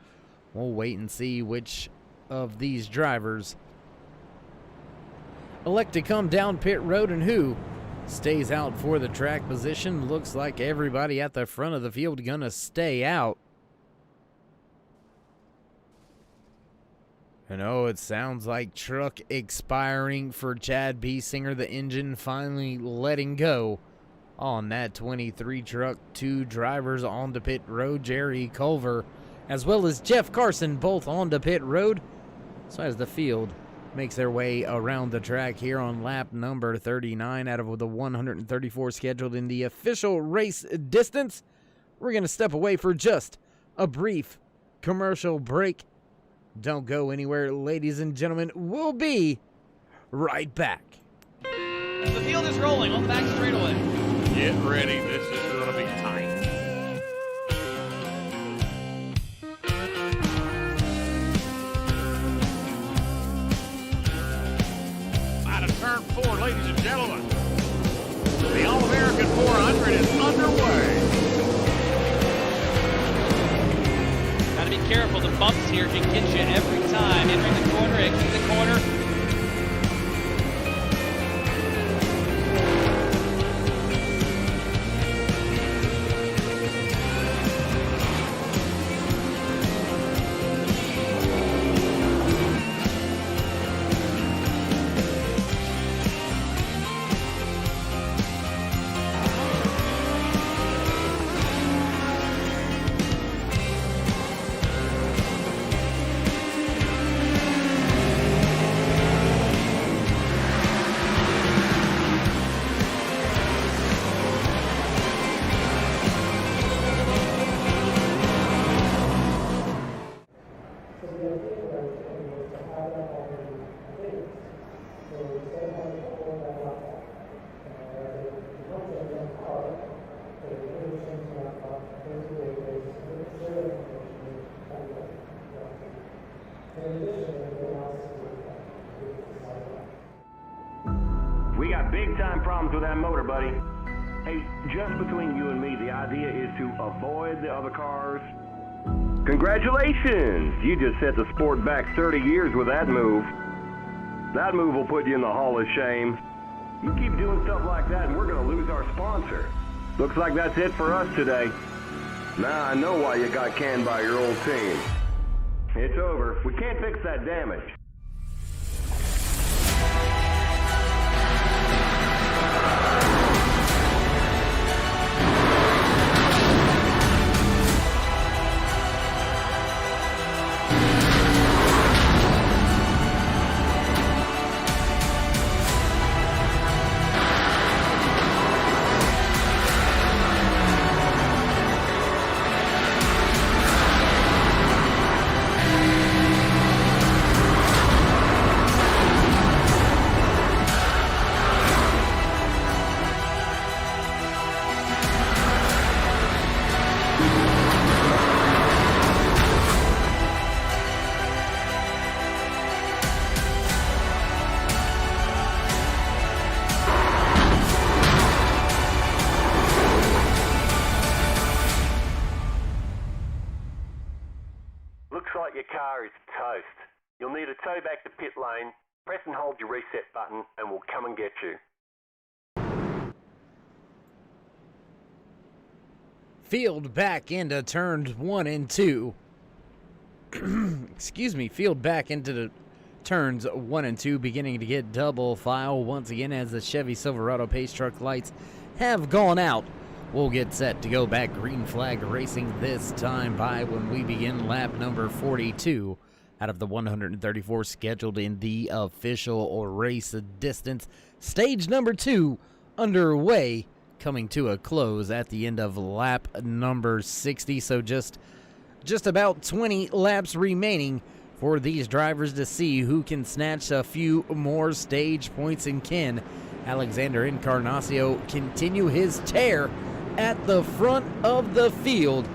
We'll wait and see which of these drivers elect to come down pit road and who stays out for the track position. Looks like everybody at the front of the field gonna stay out. And oh, it sounds like truck expiring for Chad Biesinger. The engine finally letting go on that 23 truck. 2 drivers on the pit road. Jerry Culver as well as Jeff Carson, both on the pit road. So as the field makes their way around the track here on lap number 39 out of the 134 scheduled in the official race distance, we're going to step away for just a brief commercial break. Don't go anywhere, ladies and gentlemen. We'll be right back. The field is rolling on the back straightaway. Get ready. This is going to be tight. Out of turn 4, ladies and gentlemen. The All-American 400 is underway. Got to be careful. The bumps here can get you every time. Entering the corner, exiting the corner. We got big time problems with that motor, buddy. Hey, just between you and me, the idea is to avoid the other cars. Congratulations! You just set the sport back 30 years with that move. That move will put you in the Hall of Shame. You keep doing stuff like that and we're gonna lose our sponsor. Looks like that's it for us today. Now I know why you got canned by your old team. It's over. We can't fix that damage. Looks like your car is toast. You'll need a tow back to pit lane. Press and hold your reset button and we'll come and get you. Field back into turns 1 and 2. Excuse me, field back into the turns 1 and 2, beginning to get double file once again as the Chevy Silverado Pace Truck lights have gone out. We'll get set to go back green flag racing this time by when we begin lap number 42 out of the 134 scheduled in the official race distance. Stage number 2 underway, coming to a close at the end of lap number 60. So just about 20 laps remaining for these drivers to see who can snatch a few more stage points, and can Alexander Encarnacio continue his tear at the front of the field,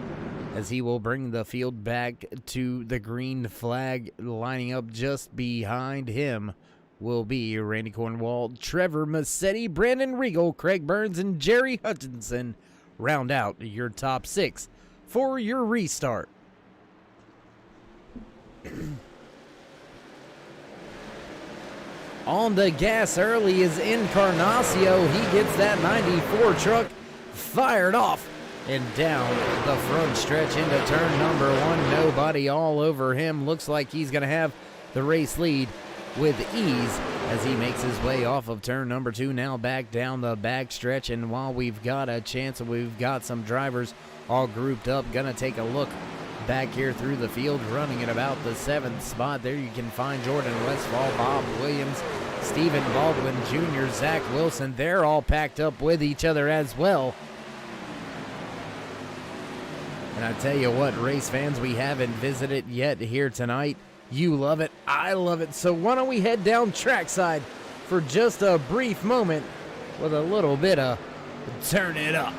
as he will bring the field back to the green flag. Lining up just behind him will be Randy Cornwall, Trevor Massetti, Brandon Regal, Craig Burns, and Jerry Hutchinson round out your top 6 for your restart. On the gas early is Encarnacio. He gets that 94 truck fired off and down the front stretch into turn number 1. Nobody all over him. Looks like he's going to have the race lead with ease as he makes his way off of turn number 2, now back down the back stretch. And while we've got a chance, we've got some drivers all grouped up, gonna take a look back here through the field. Running at about the 7th spot, there you can find Jordan Westfall, Bob Williams, Stephen Baldwin Jr., Zach Wilson. They're all packed up with each other as well. And I tell you what, race fans, we haven't visited yet here tonight. You love it, I love it. So why don't we head down trackside for just a brief moment with a little bit of turn it up.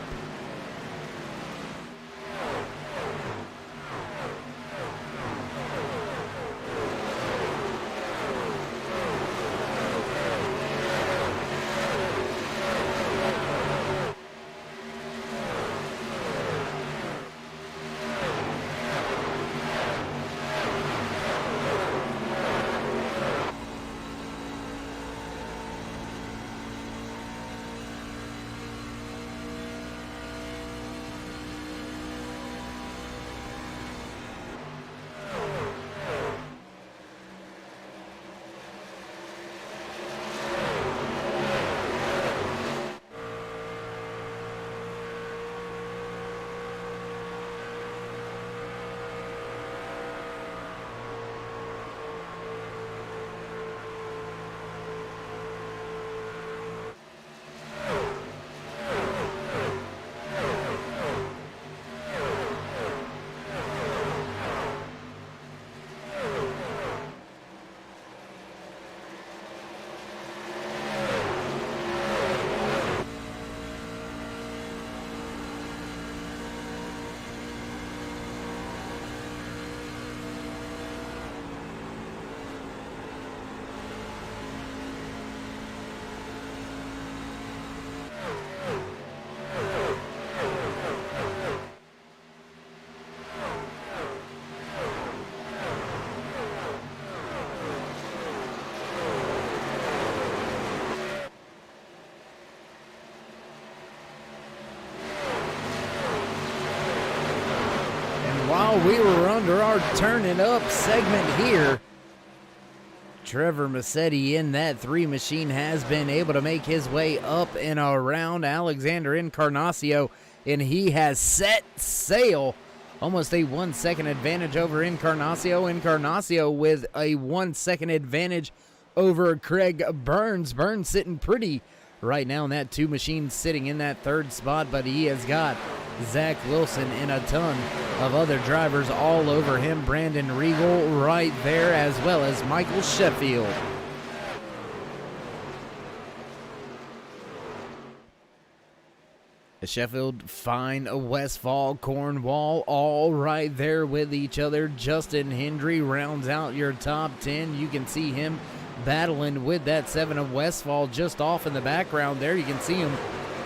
While we were under our turn it up segment here, Trevor Massetti in that 3 machine has been able to make his way up and around Alexander Encarnacio, and he has set sail. Almost a 1 second advantage over Encarnacio. Encarnacio with a 1 second advantage over Craig Burns. Burns sitting pretty right now in that 2 machine, sitting in that 3rd spot, but he has got Zach Wilson and a ton of other drivers all over him. Brandon Regal right there, as well as Michael Sheffield. Sheffield, Fine, Westfall, Cornwall, all right there with each other. Justin Hendry rounds out your top 10. You can see him battling with that 7 of Westfall just off in the background there. You can see him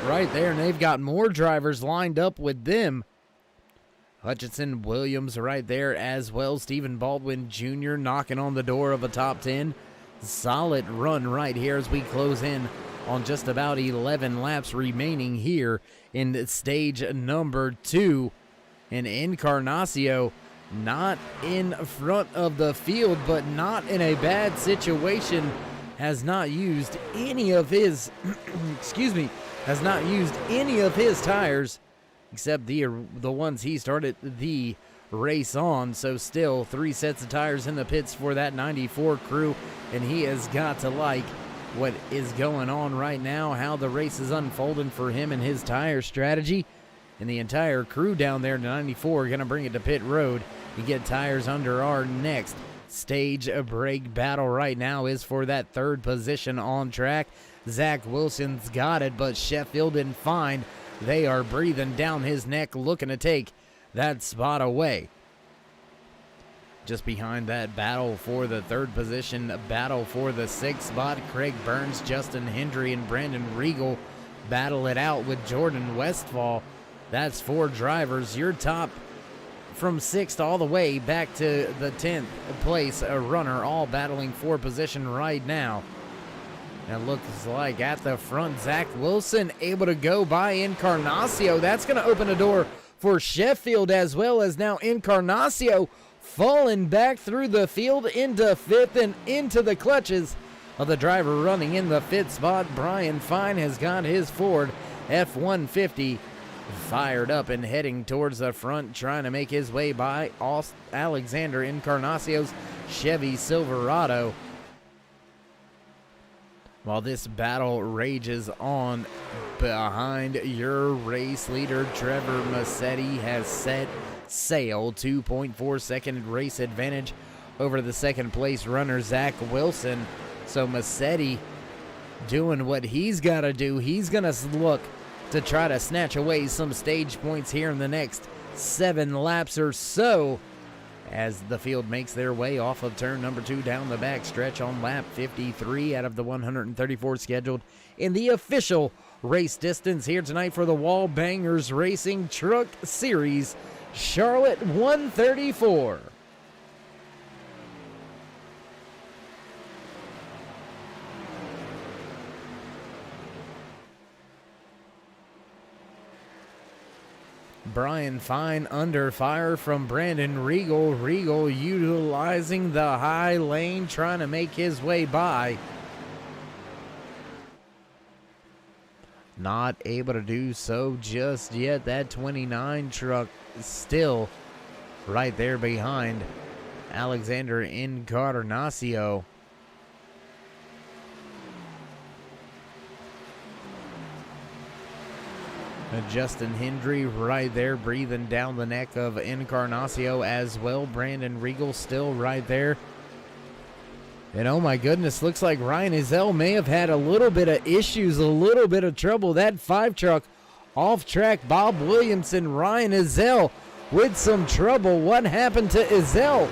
right there, and they've got more drivers lined up with them. Hutchinson Williams right there as well. Stephen Baldwin Jr. knocking on the door of a top 10. Solid run right here as we close in on just about 11 laps remaining here in stage number 2. And Encarnacio not in front of the field, but not in a bad situation. Has not used any of his, has not used any of his tires except the ones he started the race on. So still 3 sets of tires in the pits for that 94 crew, and he has got to like what is going on right now, how the race is unfolding for him and his tire strategy. And the entire crew down there to 94 are going to bring it to pit road and get tires under our next stage. A break battle right now is for that 3rd position on track. Zach Wilson's got it, but Sheffield and Fine, they are breathing down his neck, looking to take that spot away. Just behind that battle for the 3rd position, a battle for the 6th spot, Craig Burns, Justin Hendry, and Brandon Regal battle it out with Jordan Westfall. That's 4 drivers. Your top from 6th all the way back to the 10th place, a runner, all battling for position right now. And it looks like at the front, Zach Wilson able to go by Encarnacio. That's going to open a door for Sheffield, as well as now Encarnacio falling back through the field into 5th and into the clutches of the driver running in the 5th spot. Brian Fine has got his Ford F-150 fired up and heading towards the front, trying to make his way by Alexander Encarnacio's Chevy Silverado. While this battle rages on behind, your race leader Trevor Massetti has set sail. 2.4 second race advantage over the 2nd place runner Zach Wilson. So Massetti doing what he's got to do. He's going to look to try to snatch away some stage points here in the next 7 laps or so, as the field makes their way off of turn number 2 down the back stretch on lap 53 out of the 134 scheduled in the official race distance here tonight for the Wallbangers Racing Truck Series Charlotte 134. Brian Fine under fire from Brandon Regal. Regal utilizing the high lane, trying to make his way by. Not able to do so just yet. That 29 truck still right there behind Alexander Encarnacio. Justin Hendry right there breathing down the neck of Encarnacio as well. Brandon Regal still right there. And oh my goodness, looks like Ryan Ezell may have had a little bit of issues, a little bit of trouble. That 5 truck off track. Bob Williamson, Ryan Ezell with some trouble. What happened to Ezell?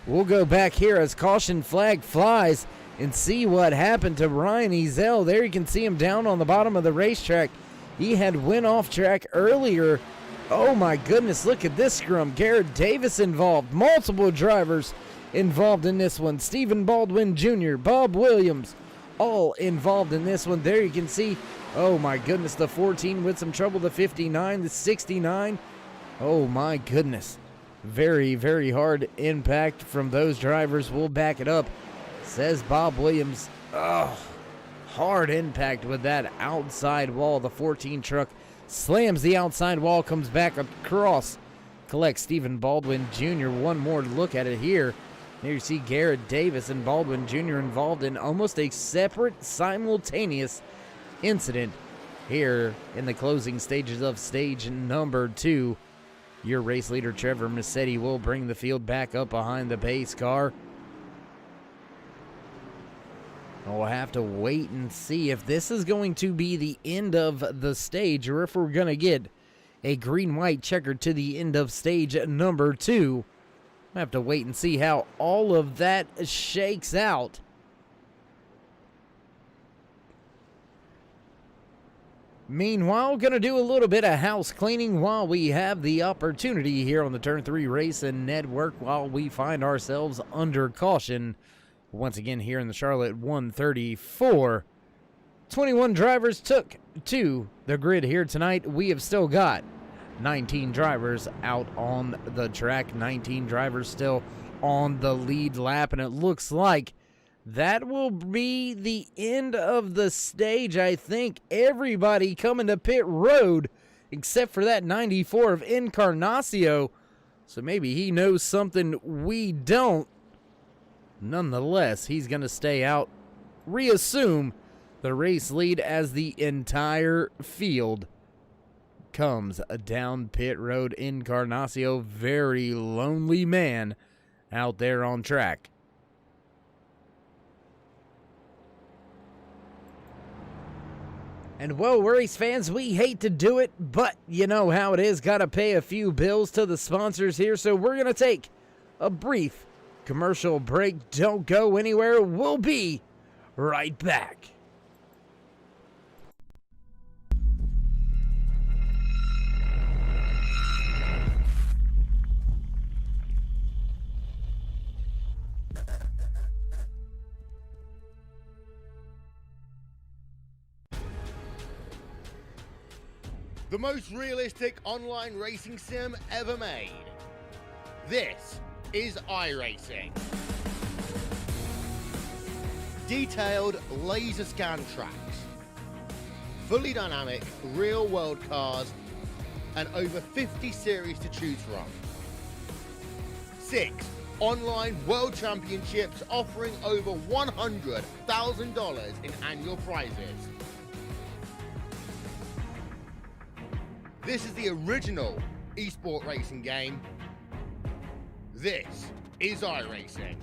We'll go back here as caution flag flies and see what happened to Ryan Ezell. There you can see him down on the bottom of the racetrack. He had went off track earlier. Oh my goodness, look at this scrum. Garrett Davis involved. Multiple drivers involved in this one. Stephen Baldwin Jr., Bob Williams, all involved in this one. There you can see, oh my goodness, the 14 with some trouble, the 59, the 69. Oh my goodness. Very, very hard impact from those drivers. We'll back it up. Says Bob Williams. Oh, hard impact with that outside wall. The 14 truck slams the outside wall, comes back across, collects Stephen Baldwin Jr. One more look at it here. There you see Garrett Davis and Baldwin Jr. involved in almost a separate, simultaneous incident here in the closing stages of stage number 2. Your race leader, Trevor Massetti, will bring the field back up behind the pace car. We'll have to wait and see if this is going to be the end of the stage or if we're going to get a green-white checker to the end of stage number 2. We'll have to wait and see how all of that shakes out. Meanwhile, going to do a little bit of house cleaning while we have the opportunity here on the Turn 3 Racing Network while we find ourselves under caution. Once again here in the Charlotte 134. 21 drivers took to the grid here tonight. We have still got 19 drivers out on the track. 19 drivers still on the lead lap. And it looks like that will be the end of the stage. I think everybody coming to pit road except for that 94 of Encarnacio. So maybe he knows something we don't. Nonetheless, he's going to stay out, reassume the race lead as the entire field comes down pit road. Encarnacio, very lonely man out there on track. And well, race fans, we hate to do it, but you know how it is. Got to pay a few bills to the sponsors here, so we're going to take a brief commercial break. Don't go anywhere. We'll be right back. The most realistic online racing sim ever made. This is iRacing. Detailed laser scan tracks, fully dynamic real world cars, and over 50 series to choose from. 6 online world championships offering over $100,000 in annual prizes. This is the original esport racing game. This is iRacing.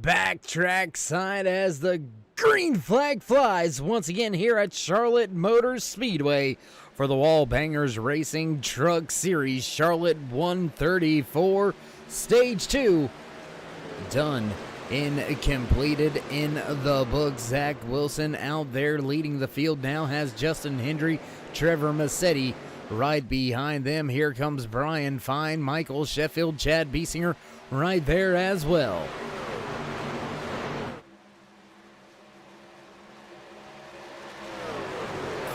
backtrack side as the green flag flies once again here at Charlotte Motor Speedway for the Wallbangers Racing Truck Series. Charlotte 134, Stage 2, done and completed in the book. Zach Wilson out there leading the field now has Justin Hendry, Trevor Massetti right behind them. Here comes Brian Fine, Michael Sheffield, Chad Biesinger right there as well.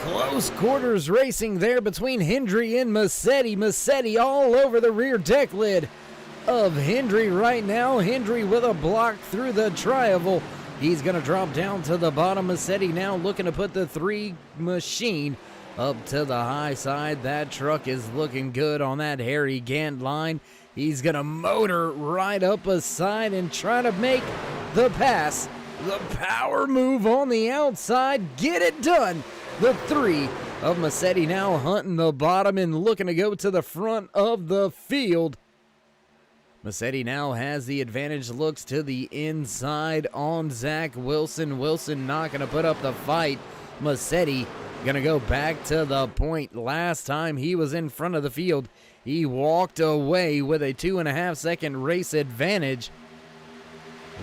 Close quarters racing there between Hendry and Massetti. Massetti all over the rear deck lid of Hendry right now. Hendry with a block through the tri-oval. He's going to drop down to the bottom. Massetti now looking to put the 3 machine up to the high side. That truck is looking good on that Harry Gant line. He's going to motor right up a side and try to make the pass. The power move on the outside. Get it done. The 3 of Massetti now hunting the bottom and looking to go to the front of the field. Massetti now has the advantage, looks to the inside on Zach Wilson. Wilson not going to put up the fight. Massetti going to go back to the point. Last time he was in front of the field, he walked away with a 2.5 second race advantage.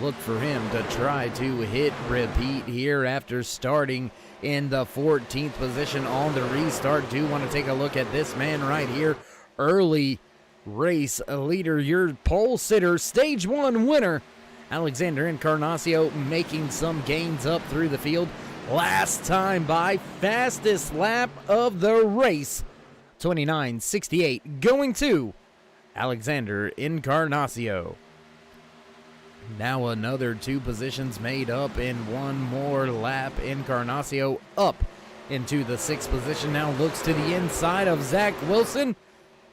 Look for him to try to hit repeat here after starting in the 14th position on the restart. Do want to take a look at this man right here. Early race leader, your pole sitter, stage 1 winner, Alexander Encarnacio, making some gains up through the field. Last time by, fastest lap of the race, 29.68, going to Alexander Encarnacio. Now another 2 positions made up in 1 more lap. Encarnacio up into the 6th position. Now looks to the inside of Zach Wilson,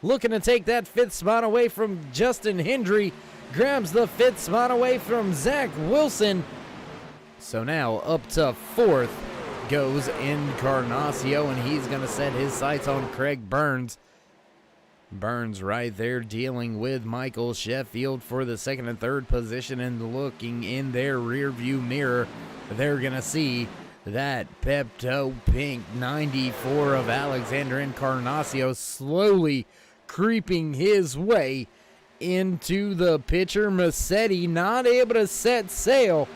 looking to take that 5th spot away from Justin Hendry. Grabs the 5th spot away from Zach Wilson. So now up to 4th goes Encarnacio, and he's going to set his sights on Craig Burns. Burns right there dealing with Michael Sheffield for the 2nd and 3rd position, and looking in their rear view mirror, they're going to see that Pepto Pink 94 of Alexander Encarnacio slowly creeping his way into the picture. Massetti not able to set sail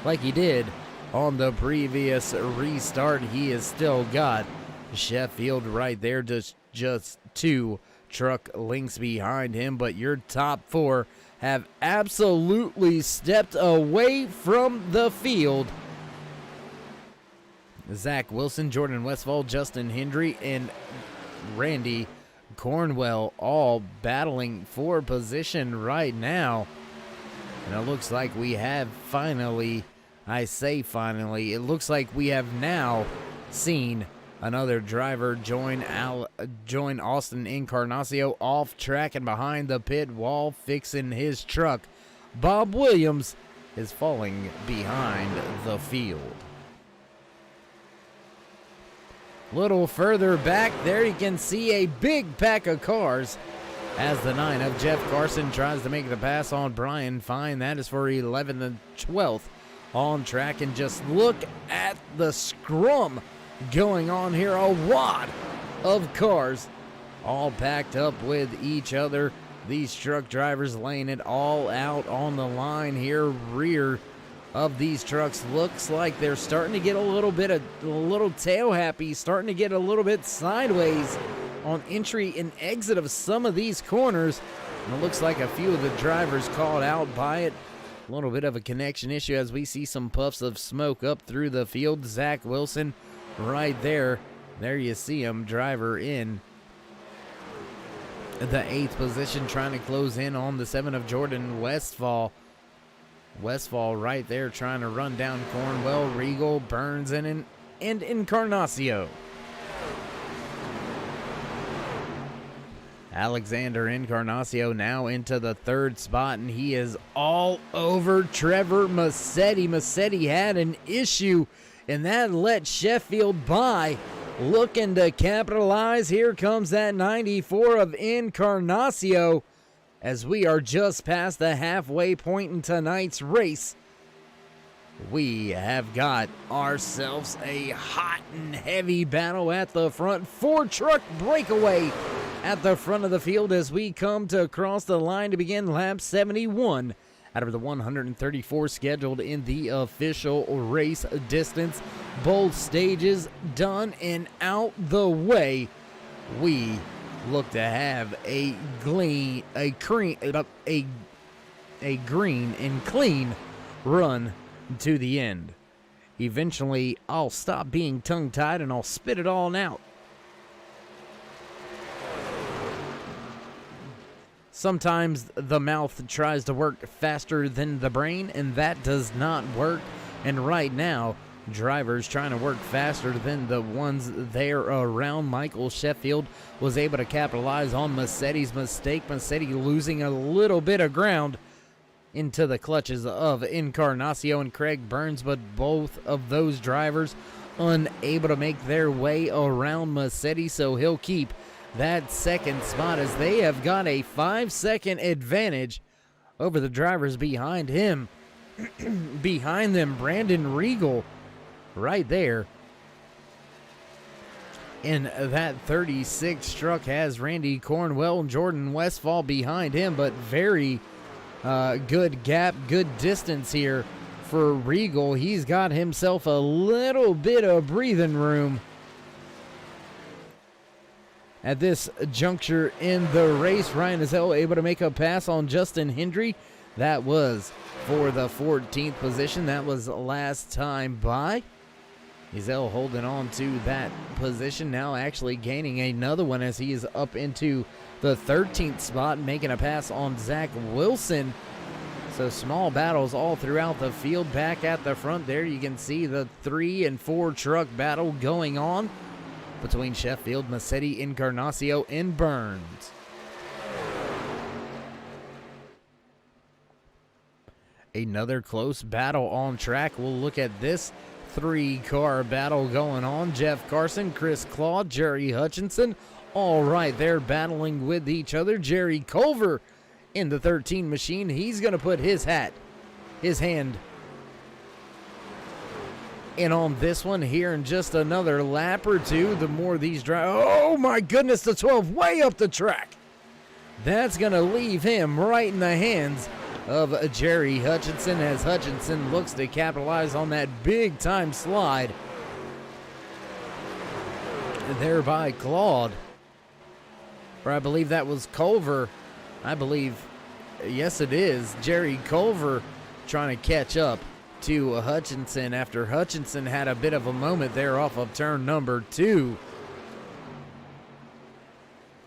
like he did on the previous restart. He has still got Sheffield right there, just 2 truck lengths behind him, but your top 4 have absolutely stepped away from the field. Zach Wilson, Jordan Westfall, Justin Hendry, and Randy Cornwell all battling for position right now. And it looks like we have finally, I say finally, it looks like we have now seen another driver join Austin Encarnacio off track and behind the pit wall fixing his truck. Bob Williams is falling behind the field. Little further back there, you can see a big pack of cars as the 9 of Jeff Carson tries to make the pass on Brian Fine. That is for 11th and 12th on track. And just look at the scrum going on here. A wad of cars all packed up with each other. These truck drivers laying it all out on the line here. Rear of these trucks looks like they're starting to get a little tail happy, starting to get a little bit sideways on entry and exit of some of these corners. And it looks like a few of the drivers called out by it. A little bit of a connection issue as we see some puffs of smoke up through the field. Zach Wilson right there. There you see him, driver in the 8th position, trying to close in on the 7 of Jordan Westfall. Westfall right there trying to run down Cornwell, Regal, Burns, and Encarnacio. Alexander Encarnacio now into the 3rd spot, and he is all over Trevor Massetti. Massetti had an issue, and that let Sheffield by. Looking to capitalize. Here comes that 94 of Encarnacio as we are just past the halfway point in tonight's race. We have got ourselves a hot and heavy battle at the front. 4-truck breakaway at the front of the field as we come to cross the line to begin lap 71 out of the 134 scheduled in the official race distance. Both stages done and out the way. We look to have a green and clean run to the end. Eventually, I'll stop being tongue-tied and I'll spit it all out. Sometimes the mouth tries to work faster than the brain, and that does not work. And right now, drivers trying to work faster than the ones there around. Michael Sheffield was able to capitalize on Massetti's mistake. Massetti losing a little bit of ground into the clutches of Encarnacio and Craig Burns, but both of those drivers unable to make their way around Massetti, so he'll keep that second spot as they have got a 5-second advantage over the drivers behind him. Behind them, Brandon Regal right there in that 36 truck has Randy Cornwell and Jordan Westfall behind him, but very good gap, good distance here for Regal. He's got himself a little bit of breathing room at this juncture in the race. Ryan Ezell able to make a pass on Justin Hendry. That was for the 14th position. That was last time by. Ezell holding on to that position, now actually gaining another one as he is up into the 13th spot, making a pass on Zach Wilson. So small battles all throughout the field. Back at the front there, you can see the 3 and 4 truck battle going on between Sheffield, Massetti, Encarnacio, and Burns. Another close battle on track. We'll look at this 3-car battle going on. Jeff Carson, Chris Claude, Jerry Hutchinson, all right, they're battling with each other. Jerry Culver in the 13 machine. He's going to put his hand in on this one here in just another lap or two. The more these drive, oh my goodness, the 12 way up the track. That's going to leave him right in the hands of Jerry Hutchinson as Hutchinson looks to capitalize on that big time slide there by Claude. Or I believe that was Culver. I believe, yes it is, Jerry Culver trying to catch up to Hutchinson after Hutchinson had a bit of a moment there off of turn number 2.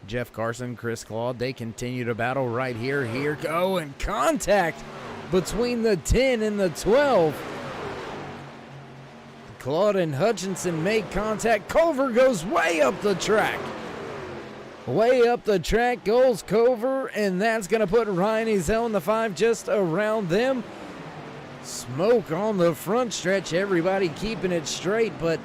Jeff Carson, Chris Claude, they continue to battle right here. Here go, and contact between the 10 and the 12. Claude and Hutchinson make contact. Culver goes way up the track. Way up the track goes Culver, and that's going to put Ryan Ezell in the 5 just around them. Smoke on the front stretch. Everybody keeping it straight, but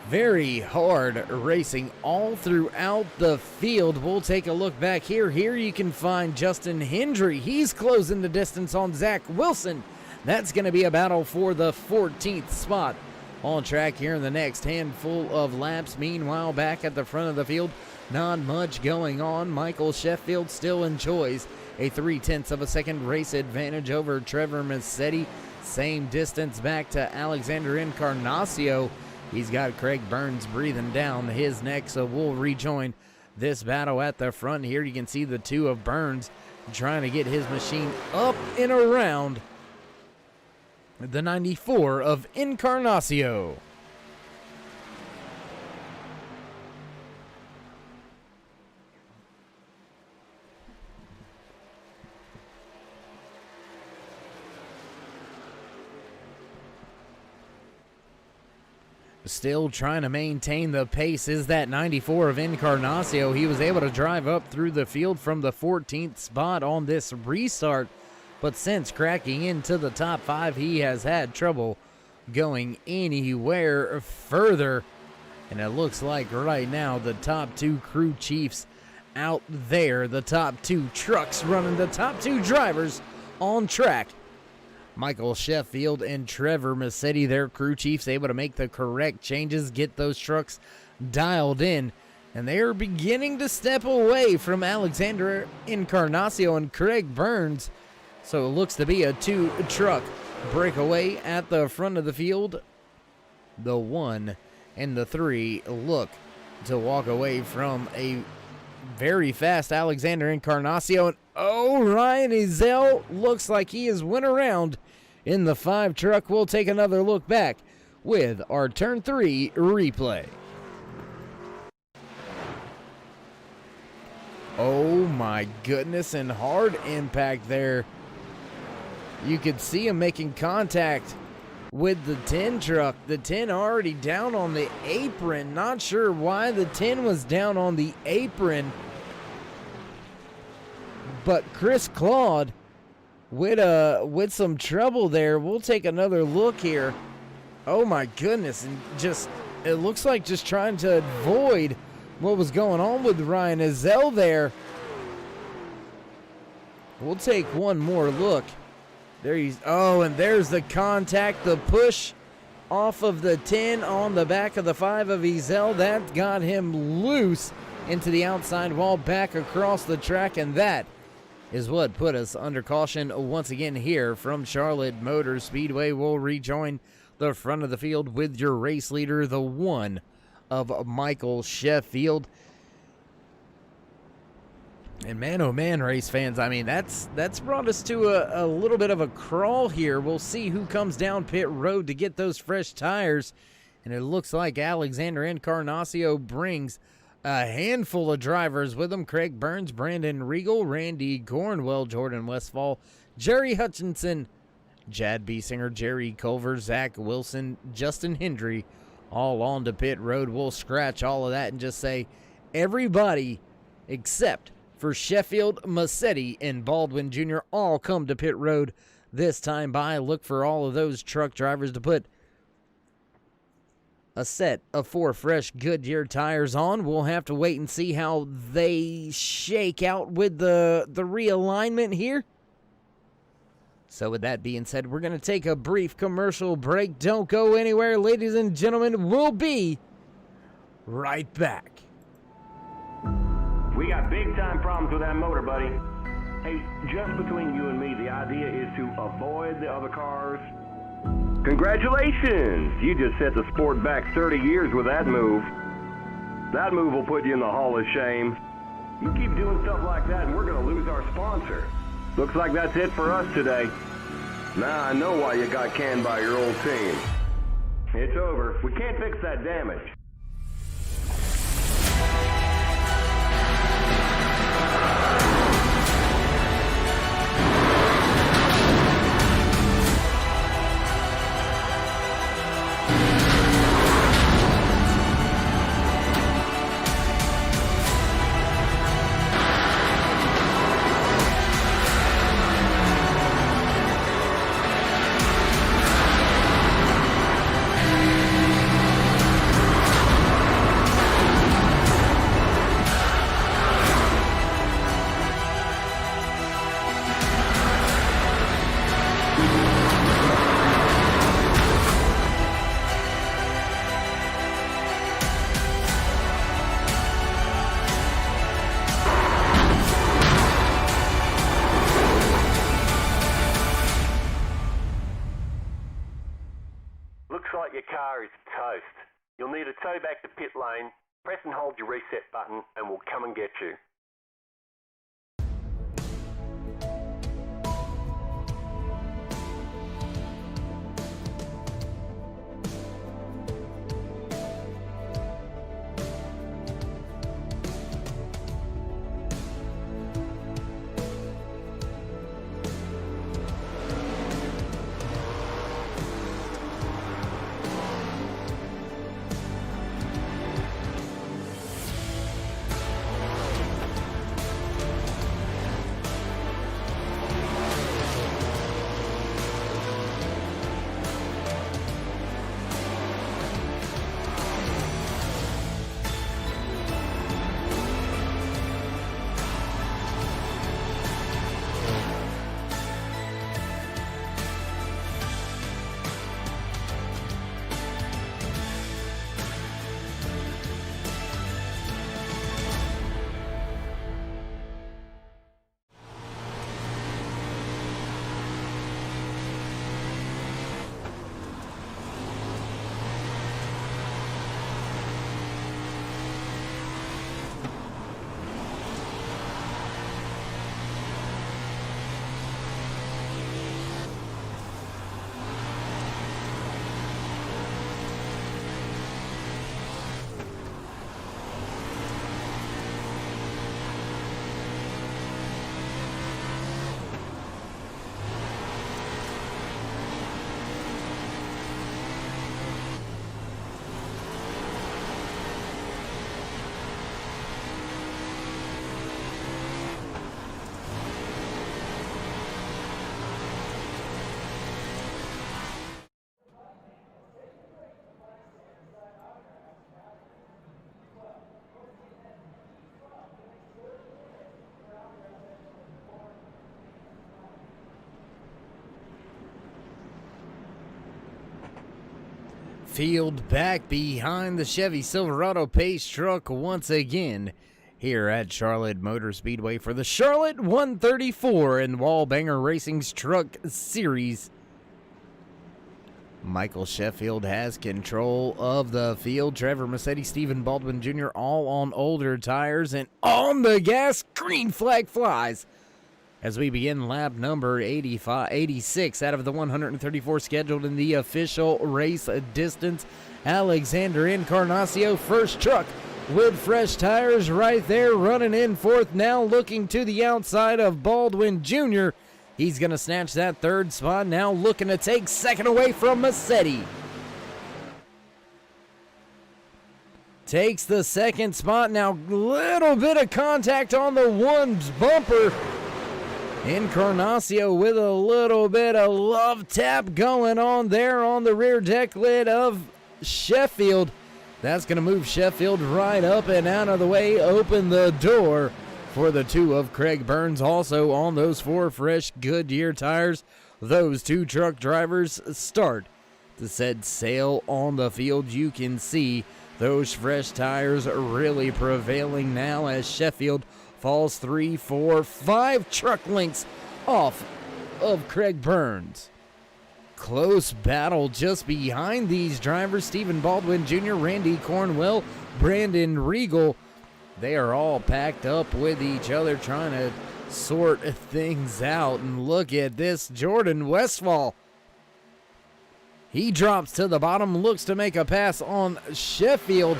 very hard racing all throughout the field. We'll take a look back here. Here you can find Justin Hendry. He's closing the distance on Zach Wilson. That's going to be a battle for the 14th spot on track here in the next handful of laps. Meanwhile, back at the front of the field, not much going on. Michael Sheffield still enjoys a 0.3 of a second race advantage over Trevor Massetti. Same distance back to Alexander Encarnacio. He's got Craig Burns breathing down his neck, so we'll rejoin this battle at the front here. You can see the 2 of Burns trying to get his machine up and around the 94 of Encarnacio. Still trying to maintain the pace is that 94 of Encarnacio. He was able to drive up through the field from the 14th spot on this restart, but since cracking into the top 5, he has had trouble going anywhere further. And it looks like right now the top 2 crew chiefs out there. The top two trucks running, the top two drivers on track. Michael Sheffield and Trevor Massetti, their crew chiefs, able to make the correct changes, get those trucks dialed in. And they are beginning to step away from Alexander Encarnacio and Craig Burns. So it looks to be a two-truck breakaway at the front of the field. The 1 and the 3 look to walk away from a very fast Alexander Encarnacio. And oh, Ryan Ezell looks like he has went around in the 5 truck. We'll take another look back with our turn 3 replay. Oh my goodness, and hard impact there. You could see him making contact with the 10 truck. The 10 already down on the apron. Not sure why the 10 was down on the apron. But Chris Claude with some trouble there. We'll take another look here. Oh my goodness, and just it looks like just trying to avoid what was going on with Ryan Ezell there. We'll take one more look. There he's, oh, and there's the contact, the push off of the 10 on the back of the 5 of Ezell. That got him loose into the outside wall, back across the track, and that is what put us under caution once again here from Charlotte Motor Speedway. We'll rejoin the front of the field with your race leader, the 1 of Michael Sheffield. And man, oh man, race fans, I mean, that's brought us to a little bit of a crawl here. We'll see who comes down pit road to get those fresh tires. And it looks like Alexander Encarnacio brings a handful of drivers with him. Craig Burns, Brandon Regal, Randy Cornwell, Jordan Westfall, Jerry Hutchinson, Jad Biesinger, Jerry Culver, Zach Wilson, Justin Hendry, all on to pit road. We'll scratch all of that and just say everybody except for Sheffield, Massetti, and Baldwin Jr. all come to pit road this time by. Look for all of those truck drivers to put a set of 4 fresh Goodyear tires on. We'll have to wait and see how they shake out with the realignment here. So with that being said, we're going to take a brief commercial break. Don't go anywhere, ladies and gentlemen. We'll be right back. We got big-time problems with that motor, buddy. Hey, just between you and me, the idea is to avoid the other cars. Congratulations! You just set the sport back 30 years with that move. That move will put you in the Hall of Shame. You keep doing stuff like that and we're going to lose our sponsor. Looks like that's it for us today. Now I know why you got canned by your old team. It's over. We can't fix that damage. Your car is toast. You'll need a tow back to pit lane. Press and hold your reset button and we'll come and get you. Sheffield back behind the Chevy Silverado pace truck once again here at Charlotte Motor Speedway for the Charlotte 134 and Wallbanger Racing's Truck Series. Michael Sheffield has control of the field. Trevor Massetti, Stephen Baldwin Jr. all on older tires and on the gas. Green flag flies as we begin lap number 86 out of the 134 scheduled in the official race distance. Alexander Encarnacio, first truck with fresh tires right there, running in fourth now, looking to the outside of Baldwin Jr. He's going to snatch that third spot, now looking to take second away from Massetti. Takes the second spot, now little bit of contact on the one bumper. Encarnacio with a little bit of love tap going on there on the rear deck lid of Sheffield. That's going to move Sheffield right up and out of the way, open the door for the two of Craig Burns, also on those four fresh Goodyear tires. Those two truck drivers start to set sail on the field. You can see those fresh tires really prevailing now as Sheffield falls 3, 4, 5 truck lengths off of Craig Burns. Close battle just behind these drivers. Stephen Baldwin Jr., Randy Cornwell, Brandon Regal. They are all packed up with each other trying to sort things out. And look at this, Jordan Westfall. He drops to the bottom, looks to make a pass on Sheffield.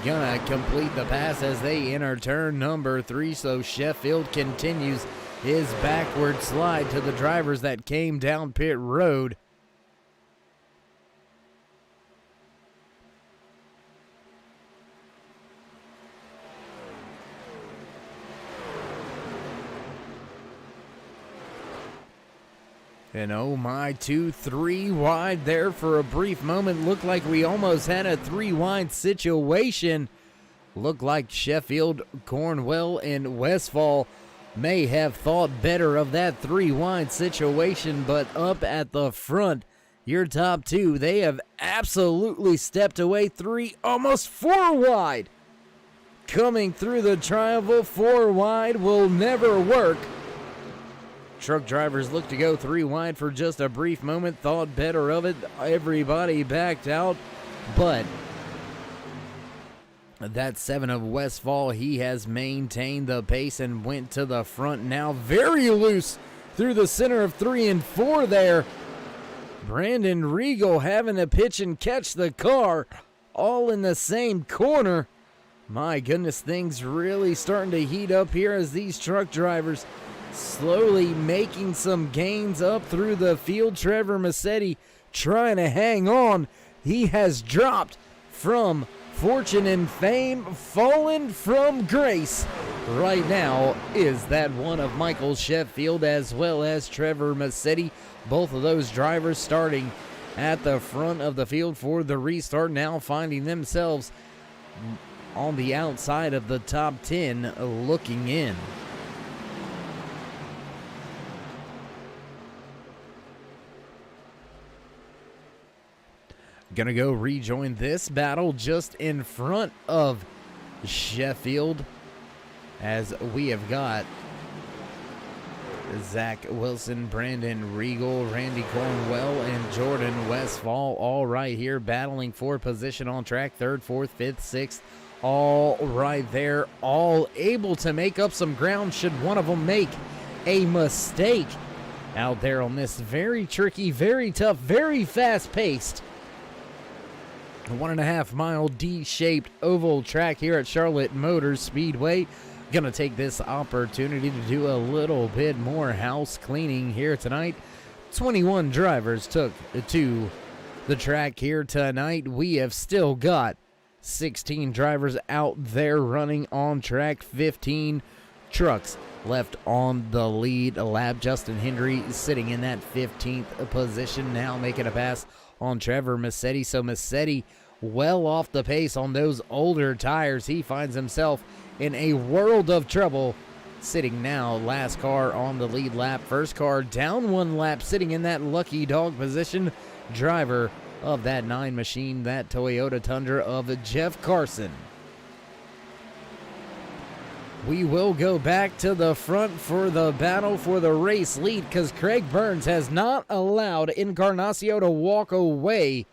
Gonna complete the pass as they enter turn number 3, so Sheffield continues his backward slide to the drivers that came down pit road. And oh my, 2-3 wide there for a brief moment. Looked like we almost had a 3 wide situation. Looked like Sheffield, Cornwell, and Westfall may have thought better of that 3 wide situation, but up at the front, your top two, they have absolutely stepped away. 3, almost 4 wide. Coming through the triangle, 4 wide will never work. Truck drivers look to go 3 wide for just a brief moment, thought better of it. Everybody backed out, but that 7 of Westfall, he has maintained the pace and went to the front now. Very loose through the center of 3 and 4 there. Brandon Regal having to pitch and catch the car all in the same corner. My goodness, things really starting to heat up here as these truck drivers slowly making some gains up through the field. Trevor Massetti trying to hang on. He has dropped from fortune and fame, fallen from grace. Right now is that one of Michael Sheffield as well as Trevor Massetti. Both of those drivers starting at the front of the field for the restart, now finding themselves on the outside of the top 10 looking in. Gonna go rejoin this battle just in front of Sheffield as we have got Zach Wilson, Brandon Regal, Randy Cornwell, and Jordan Westfall all right here battling for position on track. 3rd, 4th, 5th, 6th, all right there, all able to make up some ground should one of them make a mistake out there on this very tricky, very tough, very fast-paced 1.5 mile D-shaped oval track here at Charlotte Motor Speedway. Gonna take this opportunity to do a little bit more house cleaning here tonight. 21 drivers took to the track here tonight. We have still got 16 drivers out there running on track, 15 trucks left on the lead lap. Justin Hendry sitting in that 15th position now, making a pass on Trevor Massetti. So Massetti well off the pace on those older tires. He finds himself in a world of trouble, sitting now last car on the lead lap. First car down 1 lap, sitting in that lucky dog position. Driver of that 9 machine, that Toyota Tundra of Jeff Carson. We will go back to the front for the battle for the race lead because Craig Burns has not allowed Encarnacio to walk away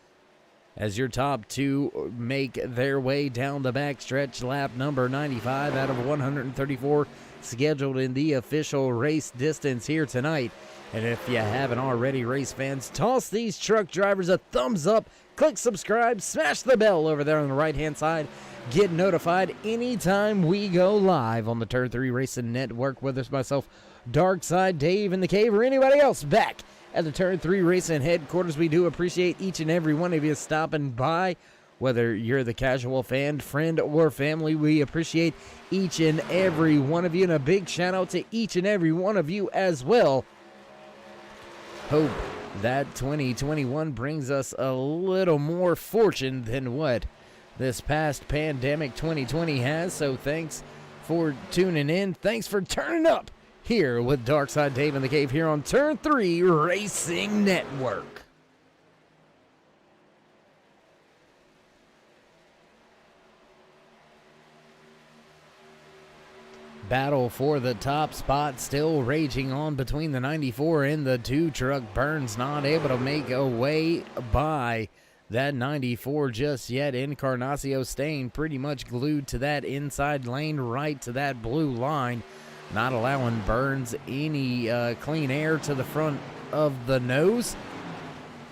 as your top 2 make their way down the backstretch. Lap number 95 out of 134 scheduled in the official race distance here tonight. And if you haven't already, race fans, toss these truck drivers a thumbs up, click subscribe, smash the bell over there on the right-hand side. Get notified anytime we go live on the Turn 3 Racing Network, whether it's myself, Darkside Dave in the Cave, or anybody else back at the Turn 3 Racing headquarters. We do appreciate each and every one of you stopping by. Whether you're the casual fan, friend, or family, we appreciate each and every one of you. And a big shout out to each and every one of you as well. Hope that 2021 brings us a little more fortune than what this past pandemic 2020 has. So thanks for tuning in. Thanks for turning up here with Darkside Dave in the Cave here on Turn 3 Racing Network. Battle for the top spot still raging on between the 94 and the 2 truck. Burns not able to make a way by that 94 just yet. Encarnacio staying pretty much glued to that inside lane, right to that blue line, not allowing Burns any clean air to the front of the nose,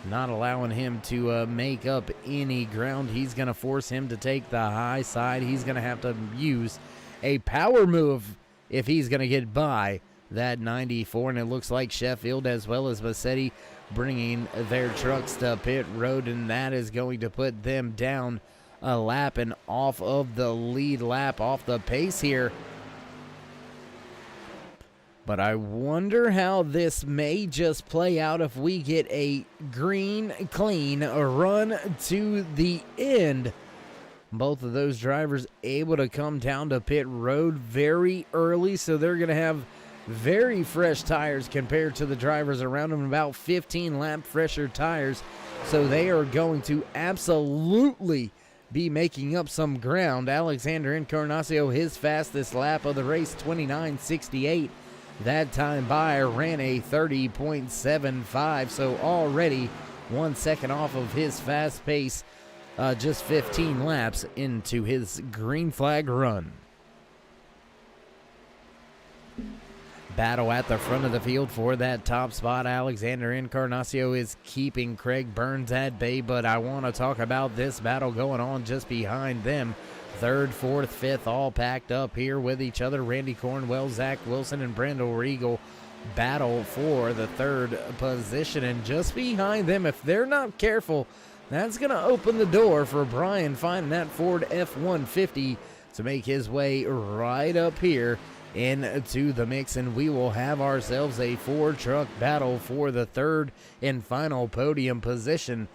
not allowing him to make up any ground. He's going to force him to take the high side. He's going to have to use a power move if he's going to get by that 94, and it looks like Sheffield as well as Bassetti bringing their trucks to pit road, and that is going to put them down a lap and off of the lead lap, off the pace here. But I wonder how this may just play out if we get a green, clean run to the end. Both of those drivers able to come down to pit road very early, so they're going to have very fresh tires compared to the drivers around them, about 15 lap fresher tires. So they are going to absolutely be making up some ground. Alexander Encarnacio, his fastest lap of the race, 29.68. That time by ran a 30.75, so already 1 second off of his fast pace. Just 15 laps into his green flag run. Battle at the front of the field for that top spot. Alexander Encarnacio is keeping Craig Burns at bay, but I want to talk about this battle going on just behind them. 3rd, 4th, 5th, all packed up here with each other. Randy Cornwell, Zach Wilson, and Brandel Regal battle for the 3rd position. And just behind them, if they're not careful, that's going to open the door for Brian finding that Ford F-150 to make his way right up here into the mix, and we will have ourselves a 4-truck battle for the 3rd and final podium position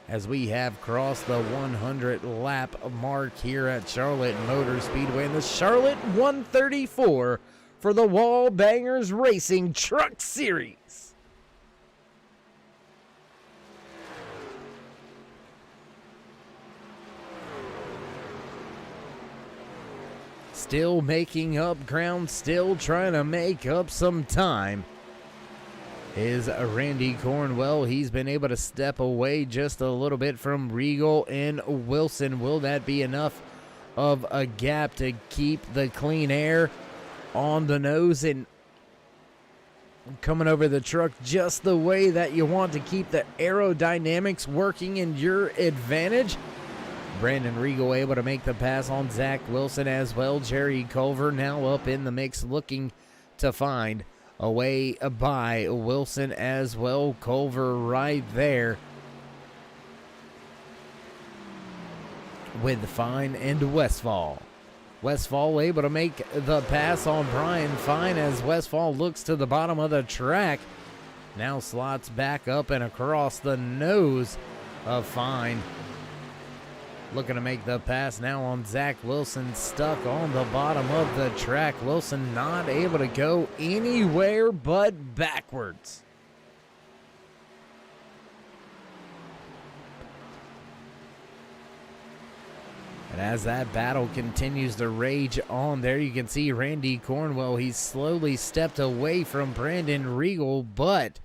as we have crossed the 100 lap mark here at Charlotte Motor Speedway in the Charlotte 134 for the Wallbangers Racing Truck Series. Still making up ground, still trying to make up some time is Randy Cornwell. He's been able to step away just a little bit from Regal and Wilson. Will that be enough of a gap to keep the clean air on the nose and coming over the truck just the way that you want to keep the aerodynamics working in your advantage? Brandon Regal able to make the pass on Zach Wilson as well. Jerry Culver now up in the mix, looking to find a way by Wilson as well. Culver right there with Fine and Westfall. Westfall able to make the pass on Brian Fine as Westfall looks to the bottom of the track. Now slots back up and across the nose of Fine. Looking to make the pass now on Zach Wilson, stuck on the bottom of the track. Wilson not able to go anywhere but backwards. And as that battle continues to rage on, there you can see Randy Cornwell. He's slowly stepped away from Brandon Regal, but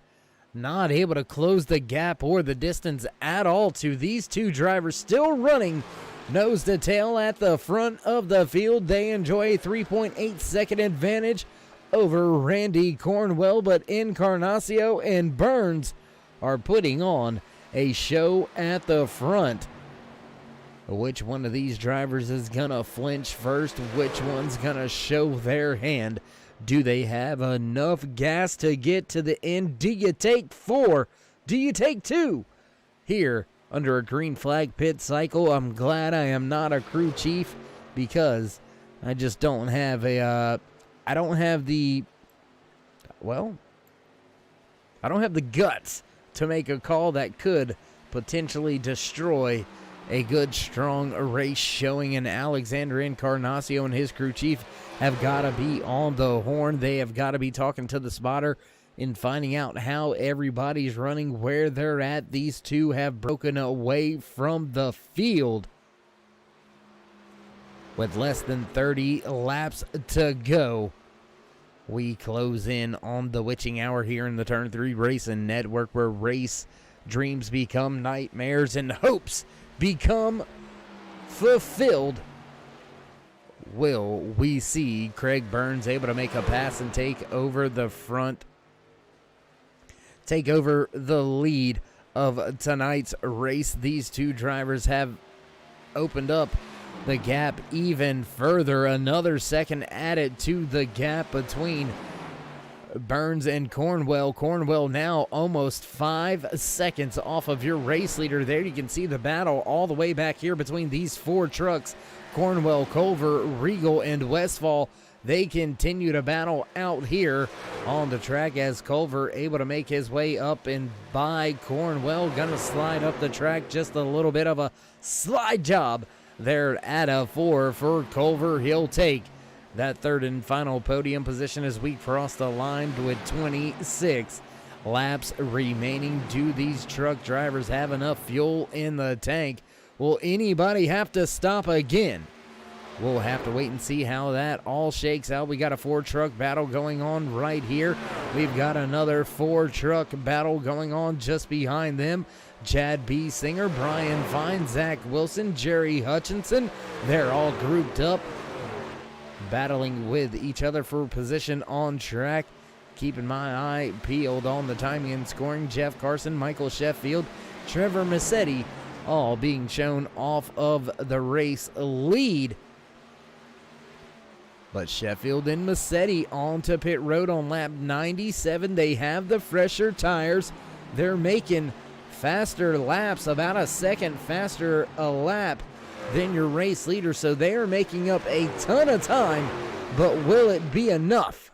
not able to close the gap or the distance at all to these two drivers still running nose to tail at the front of the field. They enjoy a 3.8 second advantage over Randy Cornwell, but Encarnacio and Burns are putting on a show at the front. Which one of these drivers is gonna flinch first? Which one's gonna show their hand? Do they have enough gas to get to the end? Do you take 4? Do you take 2? Here, under a green flag pit cycle, I'm glad I am not a crew chief, because I just don't have I don't have the guts to make a call that could potentially destroy a good, strong race showing, and Alexander Encarnacio and his crew chief have got to be on the horn. They have got to be talking to the spotter and finding out how everybody's running, where they're at. These two have broken away from the field with less than 30 laps to go. We close in on the witching hour here in the Turn 3 Racing Network, where race dreams become nightmares and hopes become fulfilled. Will we see Craig Burns able to make a pass and take over the front, take over the lead of tonight's race? These two drivers have opened up the gap even further. Another second added to the gap between Burns and Cornwell. Cornwell now almost 5 seconds off of your race leader. There you can see the battle all the way back here between these 4 trucks. Cornwell, Culver, Regal, and Westfall. They continue to battle out here on the track as Culver able to make his way up and by Cornwell. Gonna slide up the track, just a little bit of a slide job there at a 4 for Culver. He'll take that third and final podium position as we cross the line with 26 laps remaining. Do these truck drivers have enough fuel in the tank? Will anybody have to stop again? We'll have to wait and see how that all shakes out. We got a 4-truck battle going on right here. We've got another 4-truck battle going on just behind them. Chad B. Singer, Brian Fine, Zach Wilson, Jerry Hutchinson. They're all grouped up, battling with each other for position on track. Keeping my eye peeled on the timing and scoring. Jeff Carson, Michael Sheffield, Trevor Massetti, all being shown off of the race lead. But Sheffield and Massetti onto pit road on lap 97. They have the fresher tires. They're making faster laps, about a second faster a lap than your race leader, so they are making up a ton of time, but will it be enough?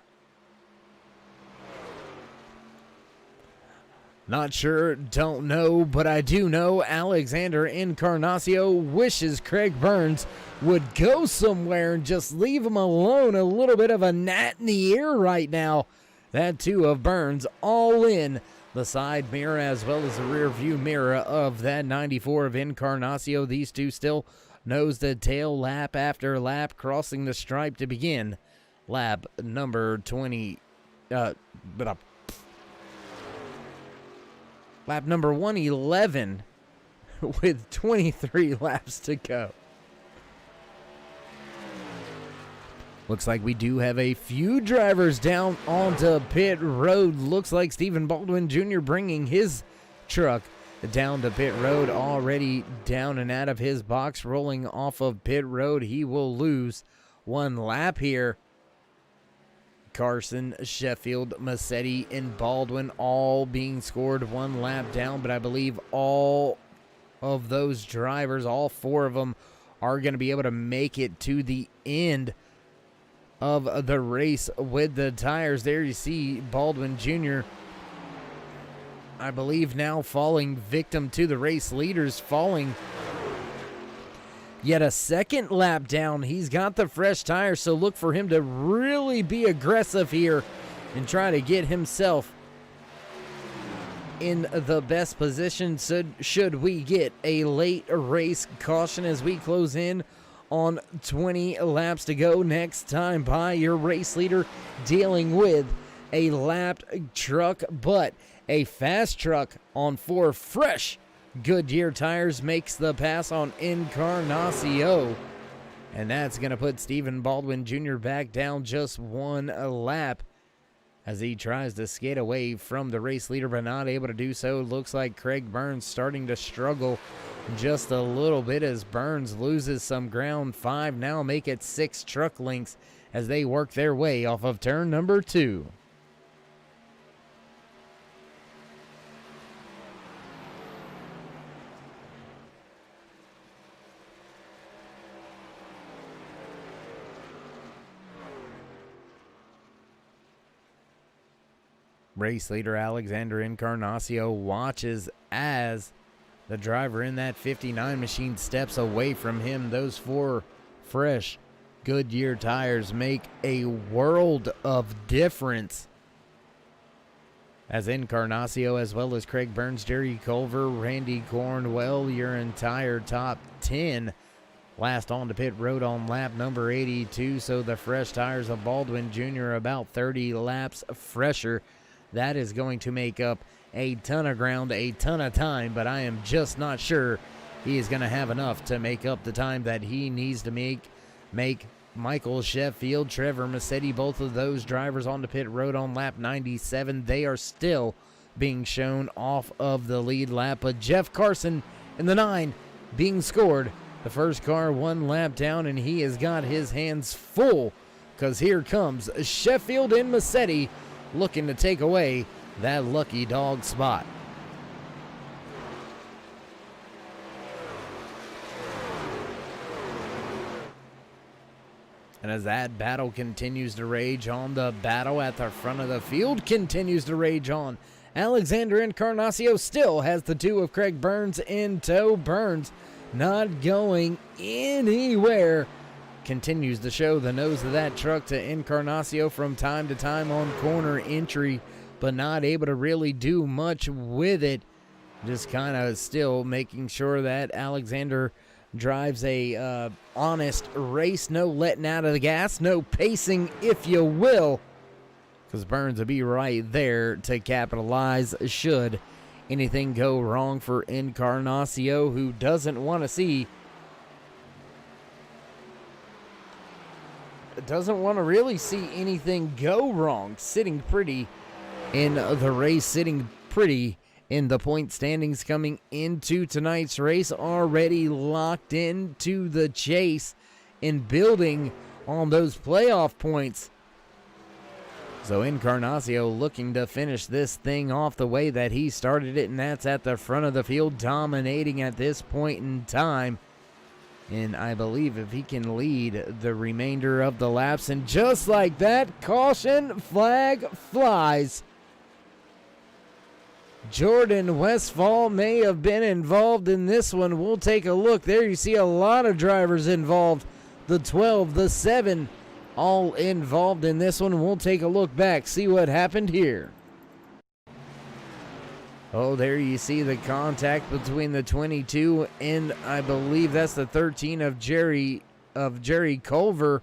Not sure, don't know, but I do know Alexander Encarnacio wishes Craig Burns would go somewhere and just leave him alone. A little bit of a gnat in the ear right now. That too of Burns all in the side mirror as well as the rear view mirror of that 94 of Encarnacio. These two still nose to tail, lap after lap, crossing the stripe to begin lap number 20. Lap number 111 with 23 laps to go. Looks like we do have a few drivers down onto pit road. Looks like Stephen Baldwin Jr. bringing his truck down to pit road, already down and out of his box, rolling off of pit road. He will lose 1 lap here. Carson, Sheffield, Massetti, and Baldwin all being scored 1 lap down, but I believe all of those drivers, all 4 of them, are going to be able to make it to the end of the race with the tires. There you see Baldwin Jr., I believe, now falling victim to the race leaders, falling yet a second lap down. He's got the fresh tires, so look for him to really be aggressive here and try to get himself in the best position should we get a late race caution as we close in on 20 laps to go. Next time by your race leader, dealing with a lapped truck, but a fast truck on 4 fresh Goodyear tires makes the pass on Encarnacio. And that's going to put Stephen Baldwin Jr. back down just 1 lap as he tries to skid away from the race leader, but not able to do so. Looks like Craig Burns starting to struggle just a little bit as Burns loses some ground. 5 now make it 6 truck lengths as they work their way off of turn number 2. Race leader Alexander Encarnacio watches as the driver in that 59 machine steps away from him. Those 4 fresh Goodyear tires make a world of difference as Encarnacio, as well as Craig Burns, Jerry Culver, Randy Cornwell, your entire top 10 last on to pit road on lap number 82. So the fresh tires of Baldwin Jr. about 30 laps fresher. That is going to make up a ton of ground, a ton of time, but I am just not sure he is going to have enough to make up the time that he needs to make Michael Sheffield, Trevor Massetti, both of those drivers on the pit road on lap 97. They are still being shown off of the lead lap, but Jeff Carson in the 9 being scored. The first car 1 lap down, and he has got his hands full because here comes Sheffield and Massetti looking to take away that lucky dog spot. And as that battle continues to rage on, the battle at the front of the field continues to rage on. Alexander Encarnacio still has the 2 of Craig Burns in tow. Burns not going anywhere. Continues to show the nose of that truck to Encarnacio from time to time on corner entry, but not able to really do much with it. Just kind of still making sure that Alexander drives a honest race. No letting out of the gas, no pacing, if you will, because Burns will be right there to capitalize should anything go wrong for Encarnacio, who doesn't want to see really see anything go wrong. Sitting pretty in the race, sitting pretty in the point standings coming into tonight's race, already locked into the chase and building on those playoff points. So Encarnacio looking to finish this thing off the way that he started it, and that's at the front of the field, dominating at this point in time. And I believe if he can lead the remainder of the laps, and just like that, caution flag flies. Jordan Westfall may have been involved in this one. We'll take a look. There you see a lot of drivers involved. The 12, the 7, all involved in this one. We'll take a look back, see what happened here. Oh, there you see the contact between the 22 and I believe that's the 13 of Jerry Culver.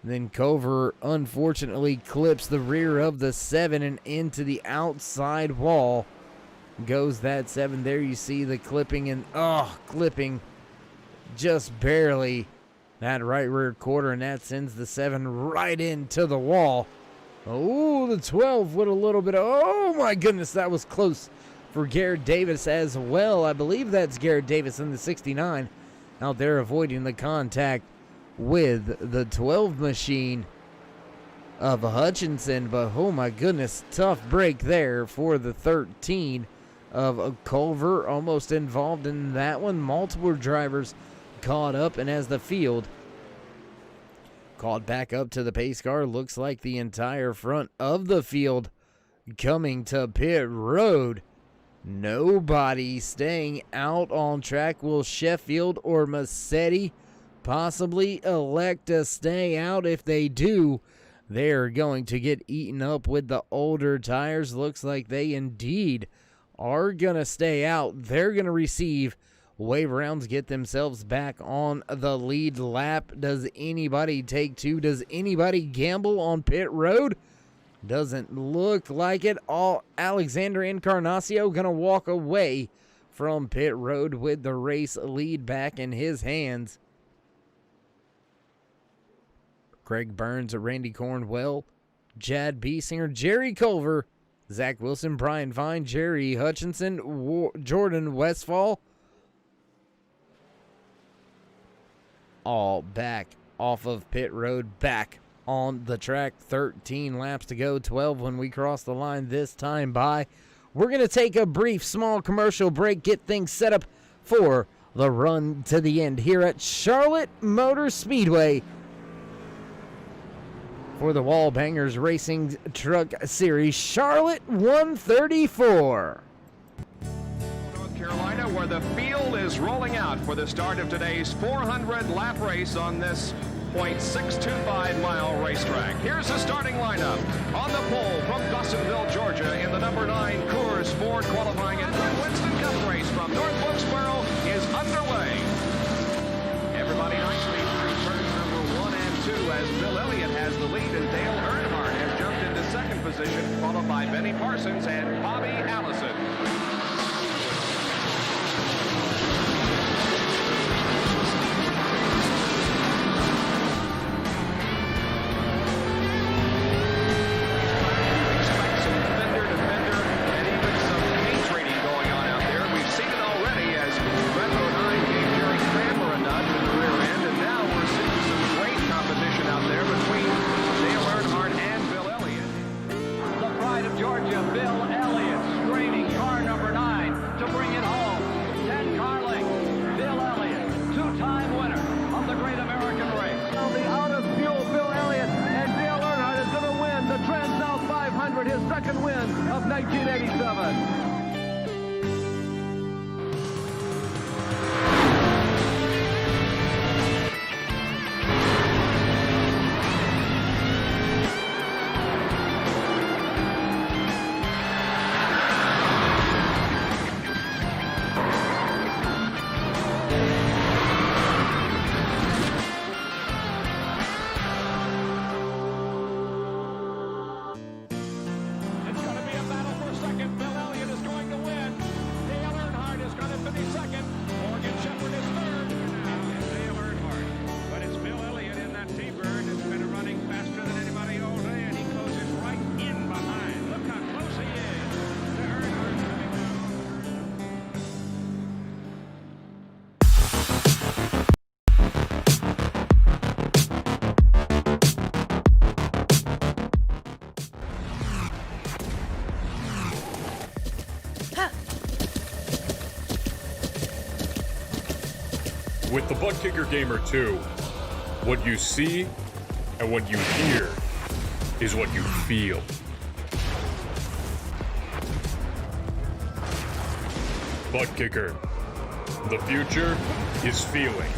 Then Culver unfortunately clips the rear of the 7 and into the outside wall goes that 7. There you see the clipping and clipping just barely that right rear quarter, and that sends the 7 right into the wall. Oh, the 12 with a little bit of, oh my goodness, that was close for Garrett Davis as well. I believe that's Garrett Davis in the 69 out there avoiding the contact with the 12 machine of Hutchinson. But oh my goodness, tough break there for the 13 of Culver, almost involved in that one. Multiple drivers caught up, and as the field caught back up to the pace car, looks like the entire front of the field coming to pit road. Nobody staying out on track. Will Sheffield or Massetti possibly elect to stay out? If they do, they're going to get eaten up with the older tires. Looks like they indeed are going to stay out. They're going to receive Wave rounds get themselves back on the lead lap. Does anybody take two? Does anybody gamble on pit road? Doesn't look like it. All Alexander Encarnacio gonna walk away from pit road with the race lead back in his hands. Craig Burns, Randy Cornwell, Chad Biesinger, Jerry Culver, Zach Wilson, Brian Fine, Jerry Hutchinson, Jordan Westfall, all back off of pit road, back on the track. 13 laps to go, 12 when we cross the line this time by. We're going to take a brief small commercial break, get things set up for the run to the end here at Charlotte Motor Speedway for the Wallbangers Racing Truck Series, Charlotte 134. North Carolina, where the field is rolling out for the start of today's 400-lap race on this .625-mile racetrack. Here's the starting lineup. On the pole from Dawsonville, Georgia, in the number 9 Coors Ford qualifying and Winston Cup race from North Wilkesboro is underway. Everybody nicely through turns number 1 and 2 as Bill Elliott has the lead and Dale Earnhardt has jumped into second position, followed by Benny Parsons and Bobby Allison. His second win of 1987. With the Butt Kicker Gamer 2, what you see and what you hear is what you feel. Butt Kicker. The future is feeling.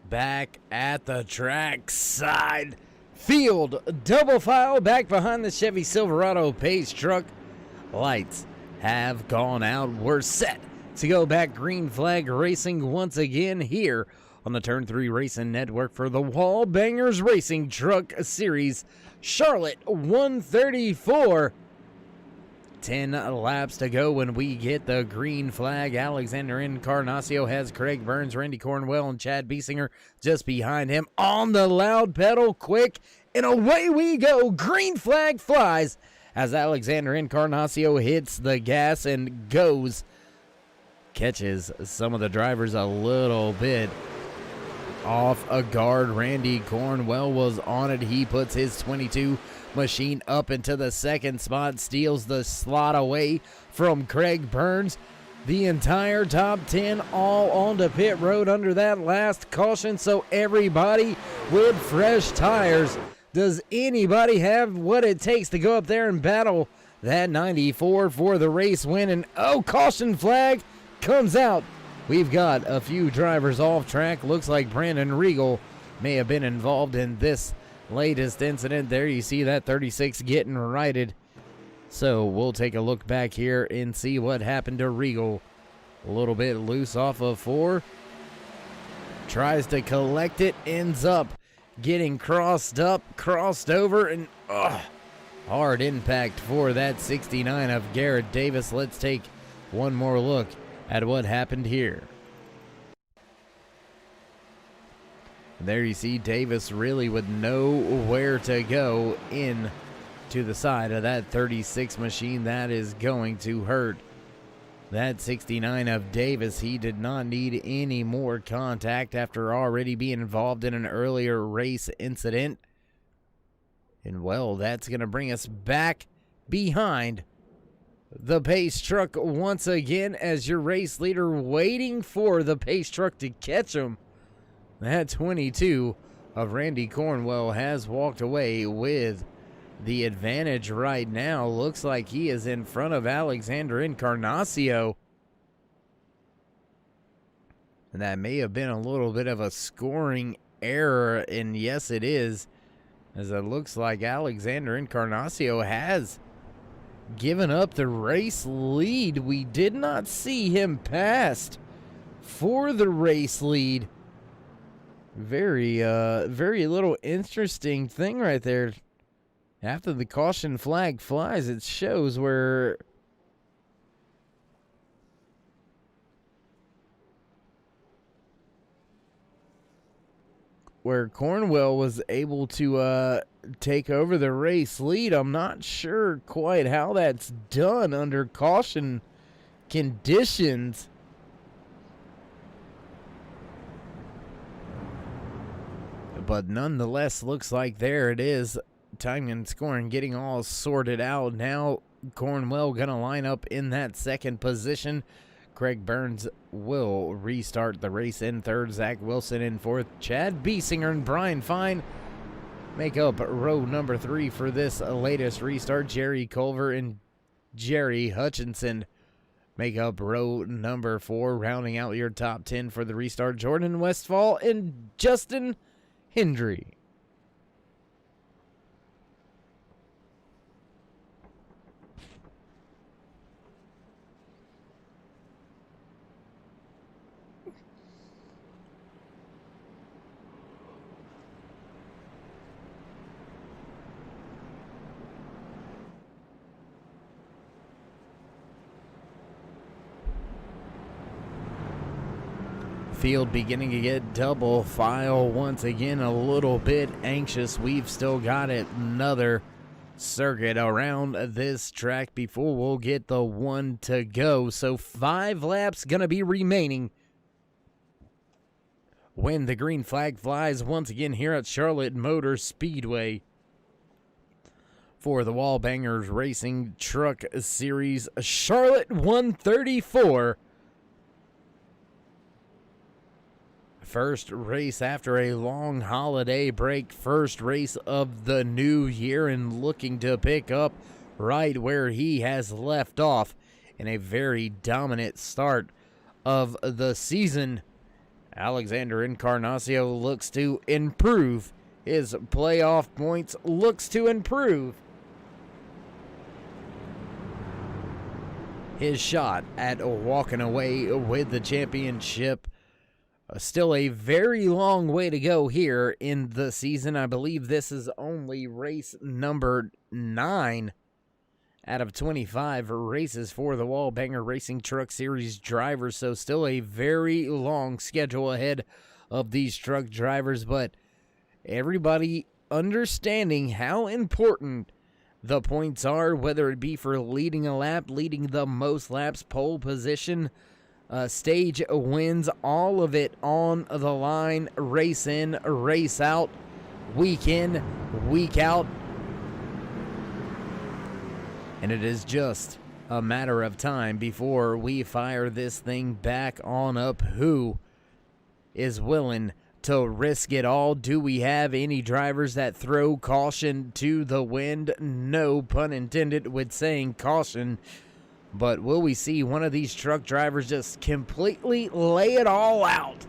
Back at the track side field, double file back behind the Chevy Silverado Pace truck. Lights have gone out. We're set to go back green flag racing once again here on the Turn 3 Racing Network for the Wallbangers Racing Truck Series, Charlotte 134. 10 laps to go when we get the green flag. Alexander Encarnacio has Craig Burns, Randy Cornwell, and Chad Biesinger just behind him on the loud pedal. Quick, and away we go. Green flag flies as Alexander Encarnacio hits the gas and goes. Catches some of the drivers a little bit off a guard. Randy Cornwell was on it. He puts his 22 machine up into the second spot, steals the slot away from Craig Burns. The entire top 10 all onto pit road under that last caution, so everybody with fresh tires. Does anybody have what it takes to go up there and battle that 94 for the race win? And oh, caution flag comes out. We've got a few drivers off track. Looks like Brandon Regal may have been involved in this latest incident. There you see that 36 getting righted. So we'll take a look back here and see what happened to Regal. A little bit loose off of 4. Tries to collect it, ends up getting crossed over, and hard impact for that 69 of Garrett Davis. Let's take one more look at what happened here. There you see Davis really with nowhere to go in to the side of that 36 machine. That is going to hurt that 69 of Davis. He did not need any more contact after already being involved in an earlier race incident. And well, that's going to bring us back behind the pace truck once again as your race leader waiting for the pace truck to catch him. That 22 of Randy Cornwell has walked away with the advantage right now. Looks like he is in front of Alexander Encarnacio. And that may have been a little bit of a scoring error, and yes it is, as it looks like Alexander Encarnacio has given up the race lead. We did not see him passed for the race lead. Very little interesting thing right there. After the caution flag flies, it shows where Cornwell was able to take over the race lead. I'm not sure quite how that's done under caution conditions. But nonetheless, looks like there it is. Timing and scoring getting all sorted out. Now Cornwell gonna line up in that second position. Craig Burns will restart the race in third. Zach Wilson in fourth. Chad Biesinger and Brian Fine make up row number 3 for this latest restart. Jerry Culver and Jerry Hutchinson make up row number 4, rounding out your top 10 for the restart. Jordan Westfall and Justin Hendry. Field beginning to get double file once again, a little bit anxious. We've still got another circuit around this track before we'll get the one to go. So 5 laps gonna be remaining when the green flag flies once again here at Charlotte Motor Speedway for the Wallbangers Racing Truck Series Charlotte 134. First race after a long holiday break, first race of the new year, and looking to pick up right where he has left off in a very dominant start of the season. Alexander Encarnacio looks to improve his playoff points, looks to improve his shot at walking away with the championship. Still a very long way to go here in the season. I believe this is only race number 9 out of 25 races for the Wallbanger Racing Truck Series drivers. So still a very long schedule ahead of these truck drivers. But everybody understanding how important the points are, whether it be for leading a lap, leading the most laps, pole position, stage wins, all of it on the line. Race in, race out, week in, week out. And it is just a matter of time before we fire this thing back on up. Who is willing to risk it all? Do we have any drivers that throw caution to the wind? No pun intended with saying caution But will we see one of these truck drivers just completely lay it all out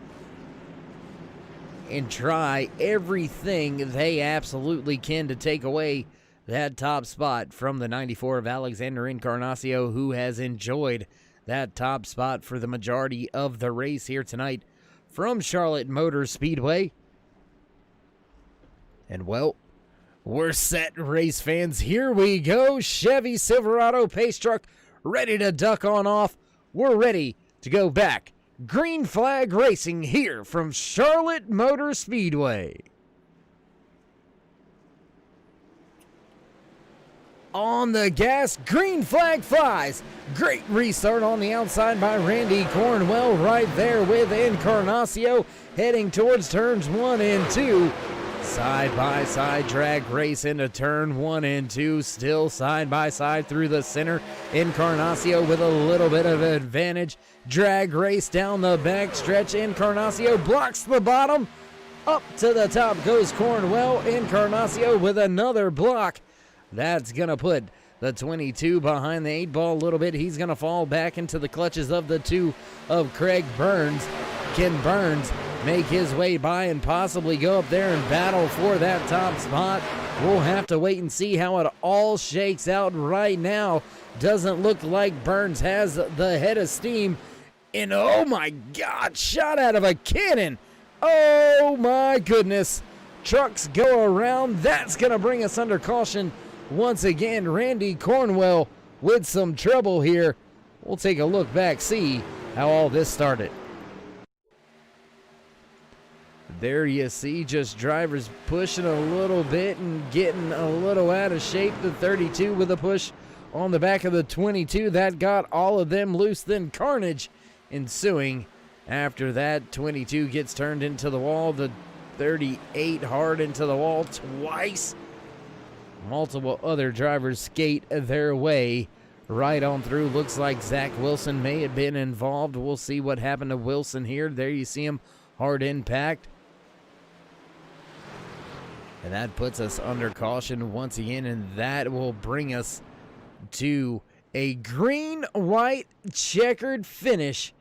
and try everything they absolutely can to take away that top spot from the 94 of Alexander Encarnacio, who has enjoyed that top spot for the majority of the race here tonight from Charlotte Motor Speedway? And well, we're set, race fans. Here we go. Chevy Silverado pace truck ready to duck on off. We're ready to go back. Green flag racing here from Charlotte Motor Speedway. On the gas, green flag flies. Great restart on the outside by Randy Cornwell right there with Encarnacio heading towards turns 1 and 2. Side-by-side drag race into turn 1 and 2. Still side-by-side through the center. Encarnacio with a little bit of advantage. Drag race down the back stretch. Encarnacio blocks the bottom. Up to the top goes Cornwell. Encarnacio with another block. That's going to put the 22 behind the 8 ball a little bit. He's going to fall back into the clutches of the 2 of Craig Burns. Can Burns make his way by and possibly go up there and battle for that top spot? We'll have to wait and see how it all shakes out right now. Doesn't look like Burns has the head of steam. And oh my God, shot out of a cannon. Oh my goodness. Trucks go around. That's going to bring us under caution. Once again, Randy Cornwell with some trouble here. We'll take a look back, see how all this started. There you see just drivers pushing a little bit and getting a little out of shape. The 32 with a push on the back of the 22. That got all of them loose. Then carnage ensuing after that. 22 gets turned into the wall. The 38 hard into the wall twice. Multiple other drivers skate their way right on through. Looks like Zach Wilson may have been involved. We'll see what happened to Wilson here. There you see him, hard impact. And that puts us under caution once again, and that will bring us to a green-white checkered finish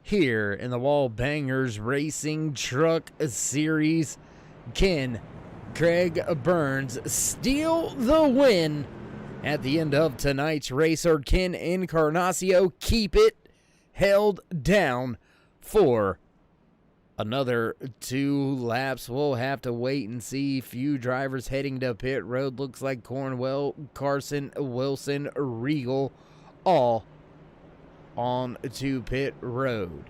here in the Wallbangers Racing Truck Series. Can Craig Burns steal the win at the end of tonight's race, or can Encarnacio keep it held down for another 2 laps? We'll have to wait and see. Few drivers heading to pit road. Looks like Cornwell, Carson, Wilson, Regal, all on to pit road.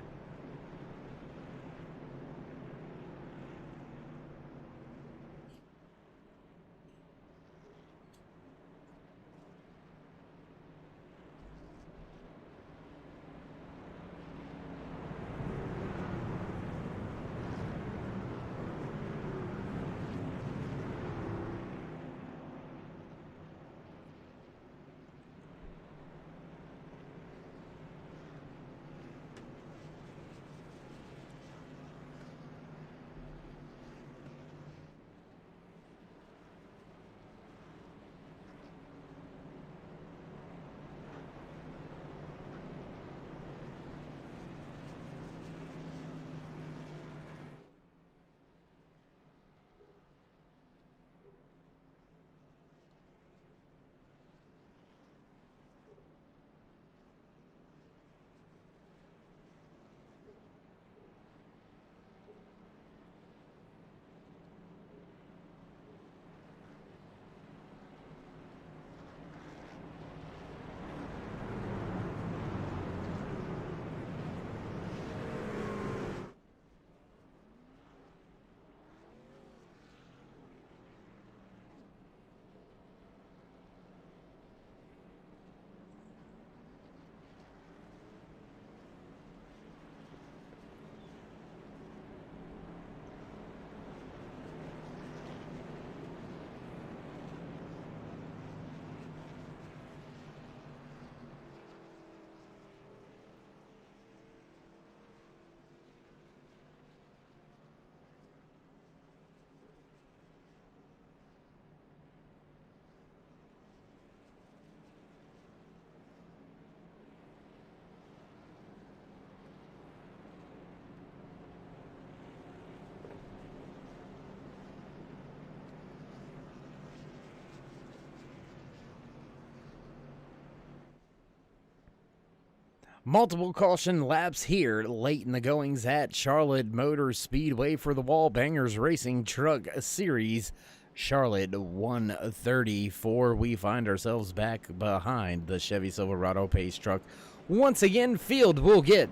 Multiple caution laps here late in the goings at Charlotte Motor Speedway for the Wallbangers Racing Truck Series. Charlotte 134. We find ourselves back behind the Chevy Silverado pace truck. Once again, field will get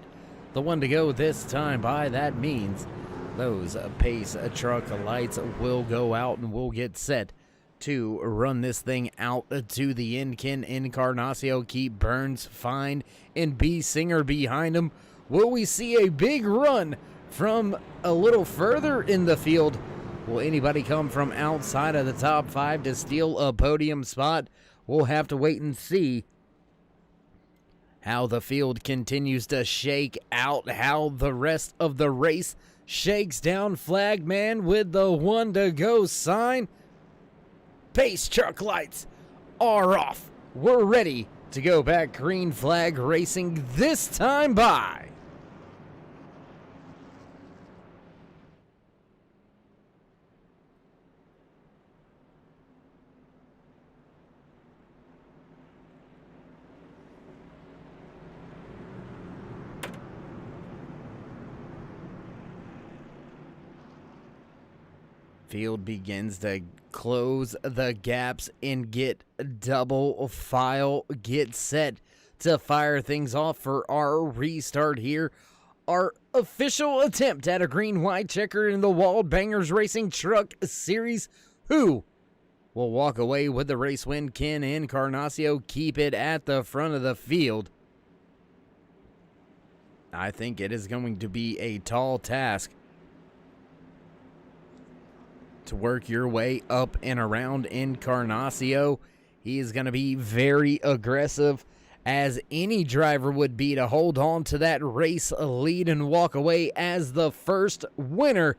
the one to go this time by. That means those pace truck lights will go out and we'll get set to run this thing out to the end. Ken Encarnacio keep Burns fine and B Singer behind him. Will we see a big run from a little further in the field? Will anybody come from outside of the top 5 to steal a podium spot? We'll have to wait and see how the field continues to shake out, how the rest of the race shakes down. Flag man with the one to go sign. Pace truck lights are off. We're ready to go back. Green flag racing this time by. Field begins to close the gaps and get double file. Get set to fire things off for our restart here. Our official attempt at a green-white checker in the Wallbangers Racing Truck Series. Who will walk away with the race win? Ken Encarnacio keep it at the front of the field. I think it is going to be a tall task to work your way up and around Encarnacio. He is going to be very aggressive, as any driver would be, to hold on to that race lead and walk away as the first winner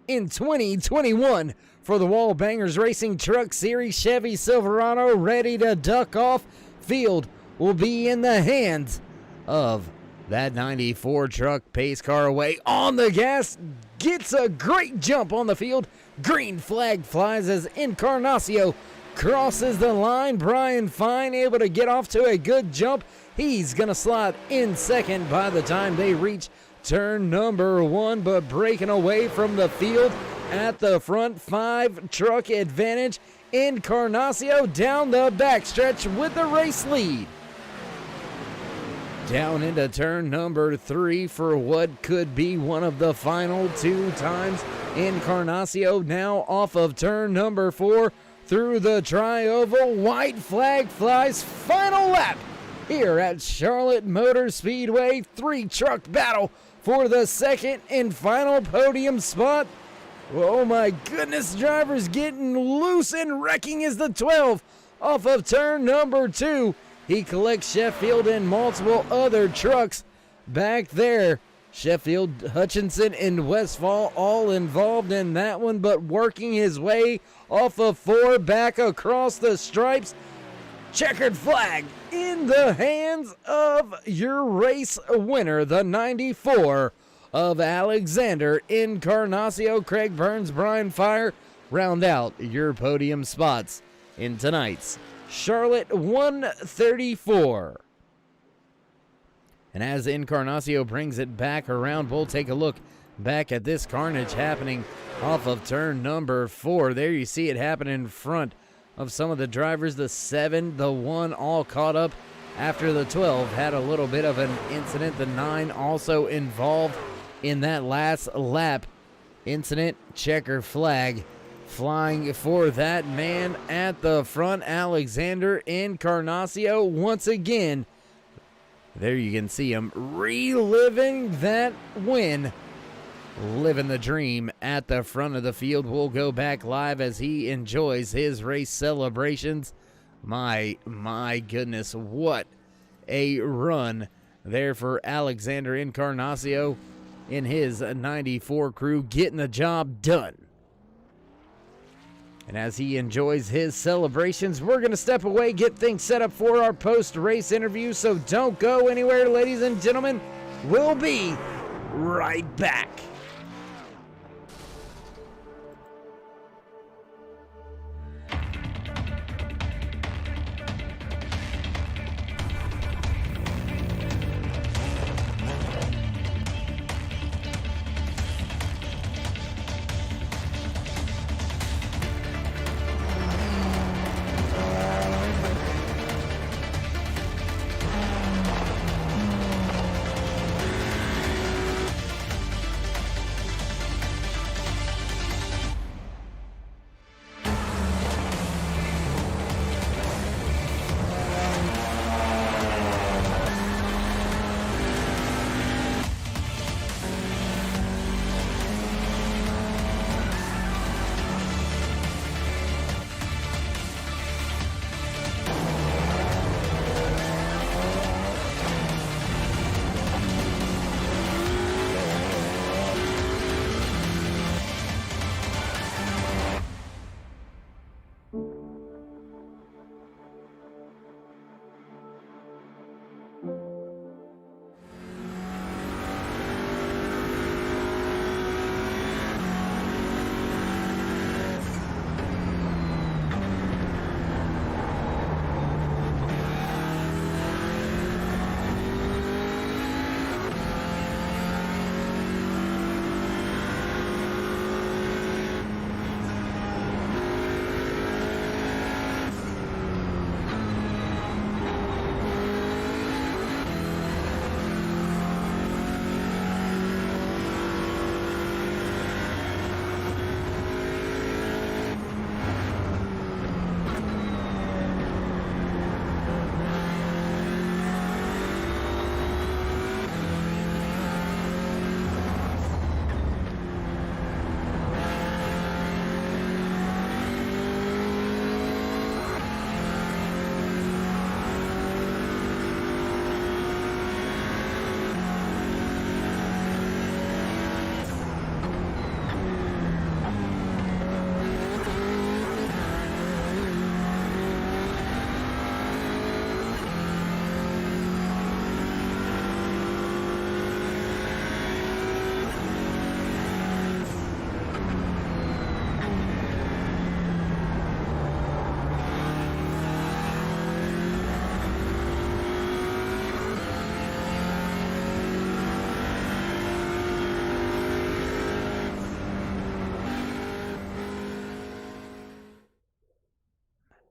in 2021 for the Wallbangers Racing Truck Series. Chevy Silverado ready to duck off. Field will be in the hands of that 94 truck. Pace car away on the gas. Gets a great jump on the field. Green flag flies as Encarnacio crosses the line. Brian Fine able to get off to a good jump. He's going to slide in second by the time they reach turn number 1, but breaking away from the field at the front. 5 truck advantage. Encarnacio down the backstretch with the race lead. Down into turn number 3 for what could be one of the final 2 times. Encarnacio now off of turn number 4 through the tri-oval. White flag flies. Final lap here at Charlotte Motor Speedway. 3 truck battle for the second and final podium spot. Oh my goodness, drivers getting loose and wrecking as the 12 off of turn number 2. He collects Sheffield and multiple other trucks back there. Sheffield, Hutchinson, and Westfall all involved in that one, but working his way off of 4 back across the stripes. Checkered flag in the hands of your race winner, the 94 of Alexander Encarnacio. Craig Burns, Brian Fire round out your podium spots in tonight's Charlotte 134. And as Encarnacio brings it back around, we'll take a look back at this carnage happening off of turn number 4. There you see it happen in front of some of the drivers. The 7, the 1 all caught up after the 12 had a little bit of an incident. The 9 also involved in that last lap incident. Checker flag flying for that man at the front, Alexander Encarnacio. Once again, there you can see him reliving that win, living the dream at the front of the field. We'll go back live as he enjoys his race celebrations. My goodness, what a run there for Alexander Encarnacio in his 94 crew, getting the job done. And as he enjoys his celebrations, we're going to step away, get things set up for our post-race interview. So don't go anywhere, ladies and gentlemen. We'll be right back.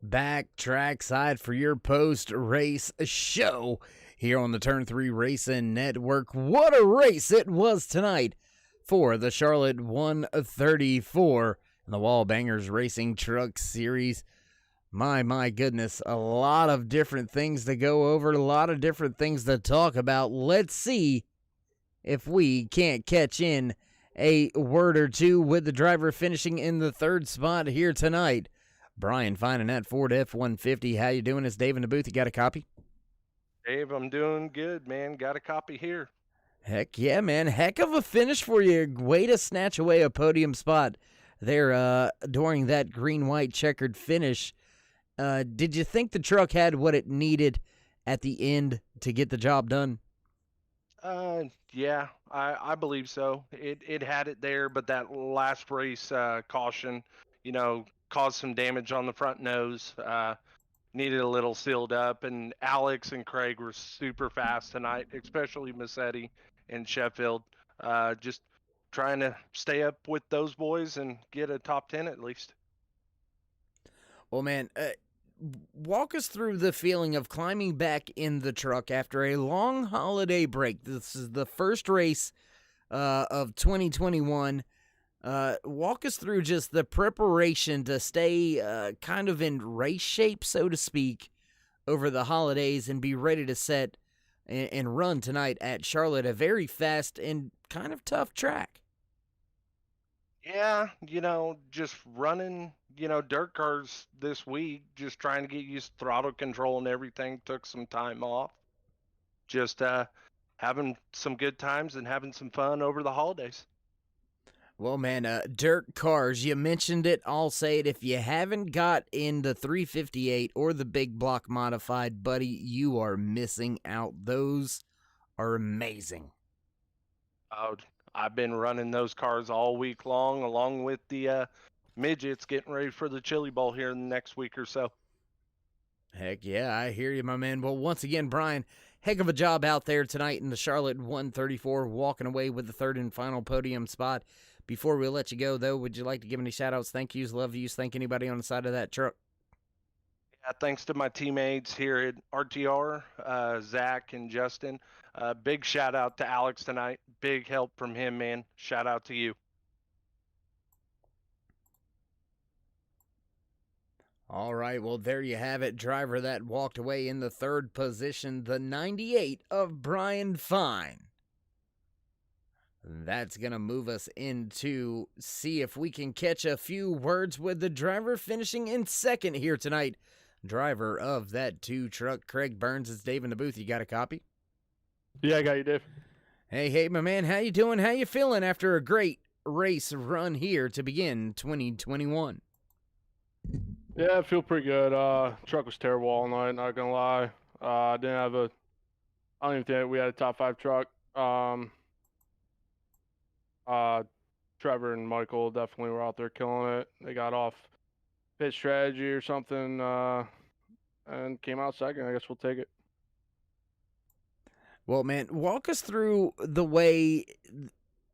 back trackside for your post-race show here on the Turn 3 Racing Network. What a race it was tonight for the Charlotte 134 and the Wallbangers Racing Truck Series. My goodness, a lot of different things to go over, a lot of different things to talk about. Let's see if we can't catch in a word or two with the driver finishing in the third spot here tonight. Brian finding that Ford F-150. How you doing? It's Dave in the booth. You got a copy? Dave, I'm doing good, man. Got a copy here. Heck yeah, man. Heck of a finish for you. Way to snatch away a podium spot there during that green-white checkered finish. Did you think the truck had what it needed at the end to get the job done? Yeah, I believe so. It had it there, but that last race caution, caused some damage on the front nose. Needed a little sealed up, and Alex and Craig were super fast tonight, especially Massetti and Sheffield. Just trying to stay up with those boys and get a top 10 at least. Well, man, walk us through the feeling of climbing back in the truck after a long holiday break. This is the first race of 2021. Walk us through just the preparation to stay kind of in race shape, so to speak, over the holidays and be ready to set and run tonight at Charlotte, a very fast and kind of tough track. Yeah, just running, dirt cars this week, just trying to get used to throttle control and everything. Took some time off. Just having some good times and having some fun over the holidays. Well, man, dirt cars, you mentioned it. I'll say it. If you haven't got in the 358 or the big block modified, buddy, you are missing out. Those are amazing. Oh, I've been running those cars all week long, along with the midgets getting ready for the Chili Bowl here in the next week or so. Heck yeah, I hear you, my man. Well, once again, Brian, heck of a job out there tonight in the Charlotte 134, walking away with the third and final podium spot. Before we let you go, though, would you like to give any shout-outs, thank yous, love yous, thank anybody on the side of that truck? Yeah, thanks to my teammates here at RTR, Zach and Justin. Big shout-out to Alex tonight. Big help from him, man. Shout-out to you. All right, well, there you have it. Driver that walked away in the third position, the 98 of Brian Fine. That's going to move us into see if we can catch a few words with the driver finishing in second here tonight. Driver of that two truck, Craig Burns. It's Dave in the booth. You got a copy? Yeah, I got you, Dave. Hey, my man. How you doing? How you feeling after a great race run here to begin 2021? Yeah, I feel pretty good. Truck was terrible all night, not going to lie. I don't even think we had a top 5 truck. Trevor and Michael definitely were out there killing it. They got off pit strategy or something and came out second. I guess we'll take it. Well, man, walk us through the way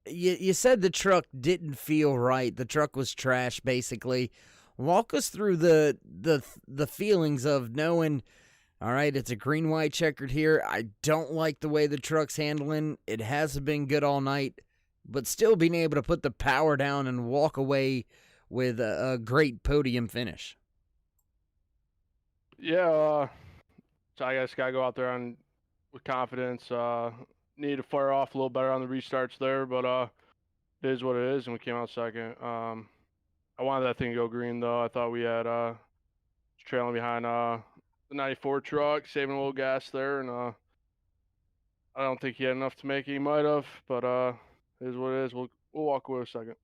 you said the truck didn't feel right. The truck was trash, basically. Walk us through the feelings of knowing, all right, it's a green-white checkered here. I don't like the way the truck's handling. It hasn't been good all night. But still being able to put the power down and walk away with a great podium finish. Yeah, so I guess got to go out there with confidence. Need to fire off a little better on the restarts there, but it is what it is, and we came out second. I wanted that thing to go green, though. I thought we had trailing behind the 94 truck, saving a little gas there, and I don't think he had enough to make it. He might have, but it is what it is. We'll walk away a second.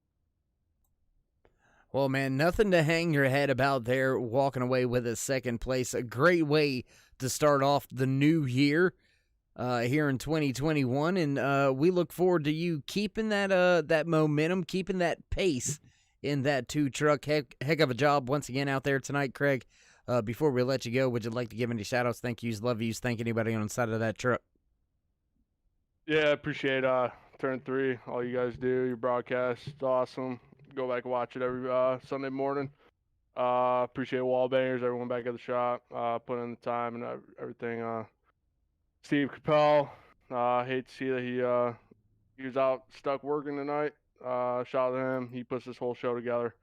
Well, man, nothing to hang your head about there, walking away with a second place. A great way to start off the new year here in 2021, and we look forward to you keeping that momentum, keeping that pace in that two truck. Heck of a job once again out there tonight, Craig. Before we let you go, would you like to give any shout-outs, thank yous, love yous, thank anybody on the side of that truck? Yeah, I appreciate Turn 3, all you guys do, your broadcast, it's awesome. Go back and watch it every Sunday morning. Appreciate Wallbangers, everyone back at the shop, putting in the time and everything. Steve Capel, hate to see that he was out stuck working tonight. Shout out to him. He puts this whole show together.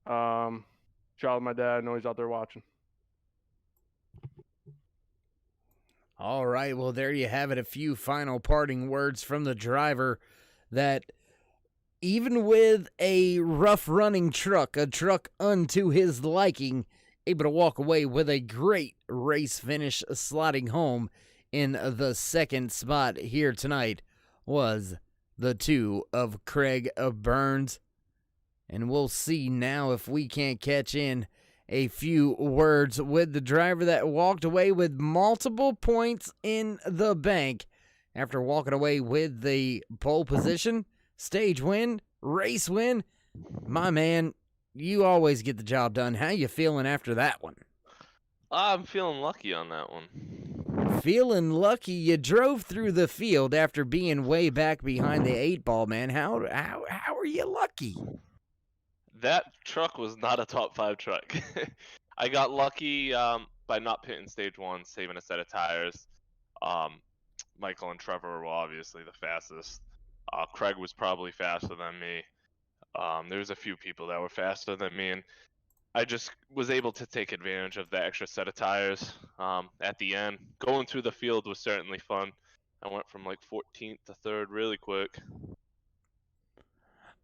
Shout out to my dad. I know he's out there watching. All right, well, there you have it. A few final parting words from the driver that even with a rough running truck, a truck unto his liking, able to walk away with a great race finish, sliding home in the second spot here tonight was the 2 of Craig Burns. And we'll see now if we can't catch in a few words with the driver that walked away with multiple points in the bank after walking away with the pole position, stage win, race win. My man, you always get the job done. How you feeling after that one? I'm feeling lucky on that one. Feeling lucky. You drove through the field after being way back behind the 8-ball, man. How are you lucky? That truck was not a top 5 truck. I got lucky by not pitting stage 1, saving a set of tires. Michael and Trevor were obviously the fastest. Craig was probably faster than me. There was a few people that were faster than me, and I just was able to take advantage of the extra set of tires at the end. Going through the field was certainly fun. I went from like 14th to 3rd really quick.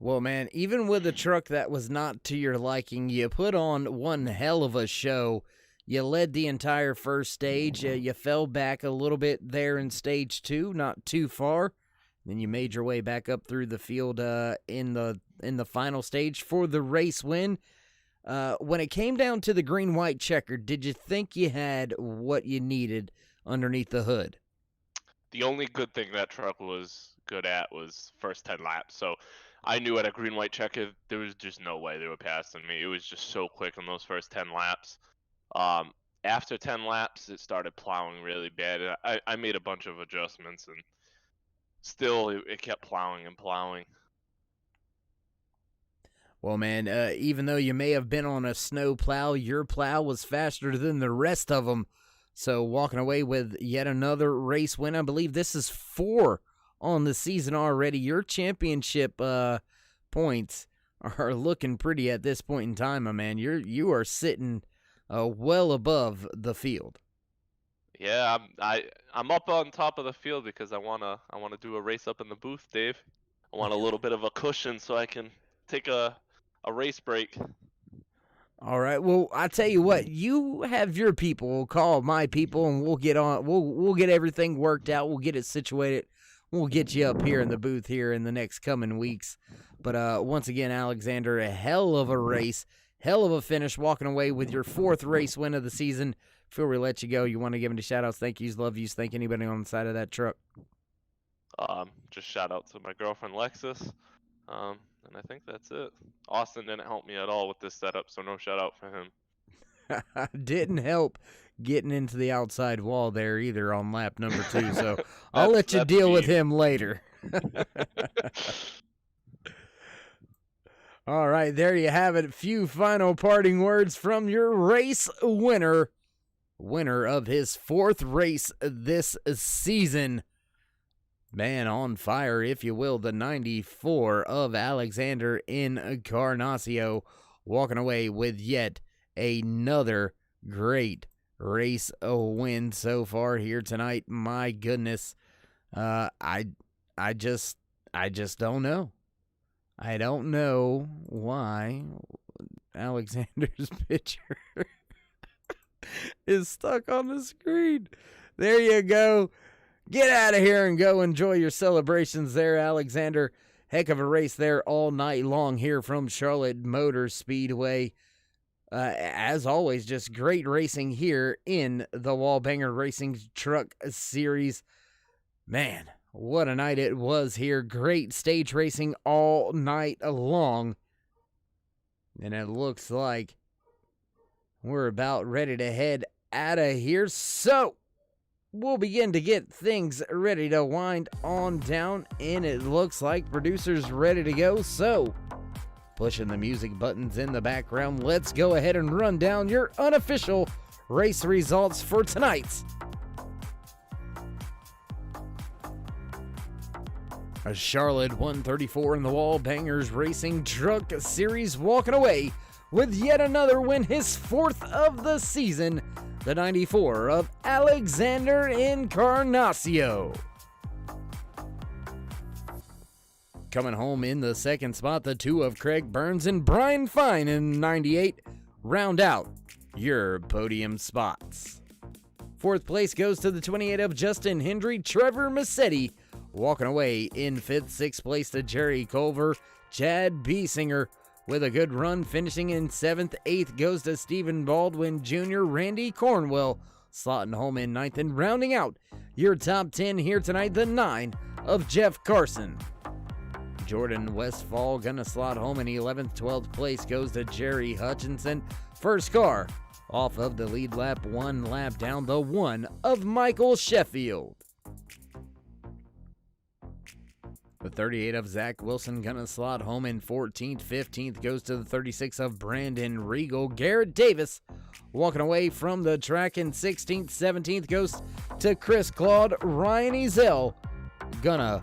Well, man, even with a truck that was not to your liking, you put on one hell of a show. You led the entire first stage. You fell back a little bit there in stage 2, not too far. Then you made your way back up through the field in the final stage for the race win. When it came down to the green-white checker, did you think you had what you needed underneath the hood? The only good thing that truck was good at was first 10 laps. So I knew at a green-white checker, there was just no way they were passing me. It was just so quick in those first 10 laps. After 10 laps, it started plowing really bad. I made a bunch of adjustments, and still it kept plowing and plowing. Well, man, even though you may have been on a snow plow, your plow was faster than the rest of them. So walking away with yet another race win. I believe this is 4 on the season already. Your championship points are looking pretty at this point in time, my man. You are sitting well above the field. Yeah, I'm up on top of the field because I wanna do a race up in the booth, Dave. I want a little bit of a cushion so I can take a race break. All right. Well, I tell you what, you have your people. We'll call my people, and we'll get on. We'll get everything worked out. We'll get it situated. We'll get you up here in the booth here in the next coming weeks. But once again, Alexander, a hell of a race, hell of a finish, walking away with your 4th race win of the season. Before we let you go, you want to give any shout-outs, thank yous, love yous, thank anybody on the side of that truck? Just shout out to my girlfriend Lexus. And I think that's it. Austin didn't help me at all with this setup, so no shout out for him. Didn't help getting into the outside wall there either on lap number 2, so I'll let you deal with him later. All right, there you have it. A few final parting words from your race winner of his 4th race this season. Man on fire, if you will, the 94 of Alexander Encarnacio, walking away with yet another great race win so far here tonight. My goodness, I just don't know. I don't know why Alexander's picture is stuck on the screen. There you go. Get out of here and go enjoy your celebrations there, Alexander. Heck of a race there all night long here from Charlotte Motor Speedway. As always, just great racing here in the Wallbanger Racing Truck Series. Man, what a night it was here. Great stage racing all night long. And it looks like we're about ready to head out of here. So we'll begin to get things ready to wind on down, and it looks like producers ready to go. So pushing the music buttons in the background, let's go ahead and run down your unofficial race results for tonight's a Charlotte 134 in the Wallbangers Racing Truck Series, walking away with yet another win, his 4th of the season, the 94 of Alexander Encarnacio. Coming home in the 2nd spot, the 2 of Craig Burns and Brian Fine in 98 round out your podium spots. 4th place goes to the 28 of Justin Hendry, Trevor Massetti, walking away in 5th. 6th place to Jerry Culver, Chad Biesinger with a good run, finishing in 7th. 8th goes to Stephen Baldwin Jr., Randy Cornwell slotting home in 9th, and rounding out your top 10 here tonight, the 9 of Jeff Carson. Jordan Westfall gonna slot home in 11th. 12th place goes to Jerry Hutchinson. First car off of the lead lap, 1 lap down, the 1 of Michael Sheffield. The 38 of Zach Wilson gonna slot home in 14th. 15th goes to the 36 of Brandon Regal. Garrett Davis walking away from the track in 16th. 17th goes to Chris Claude. Ryan Ezel gonna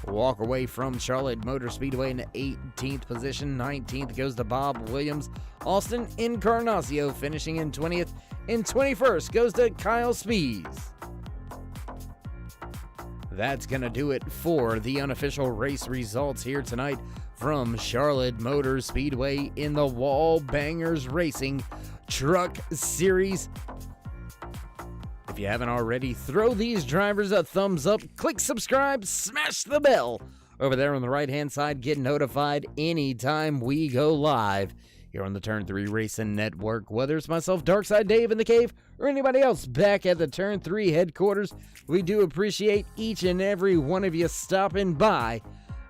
walk away from Charlotte Motor Speedway in the 18th position. 19th goes to Bob Williams. Austin Encarnacio finishing in 20th. In 21st goes to Kyle Spees. That's going to do it for the unofficial race results here tonight from Charlotte Motor Speedway in the Wallbangers Racing Truck Series. If you haven't already, throw these drivers a thumbs up, click subscribe, smash the bell over there on the right-hand side. Get notified anytime we go live here on the Turn 3 Racing Network. Whether it's myself, Darkside Dave in the cave, or anybody else back at the Turn 3 headquarters, we do appreciate each and every one of you stopping by.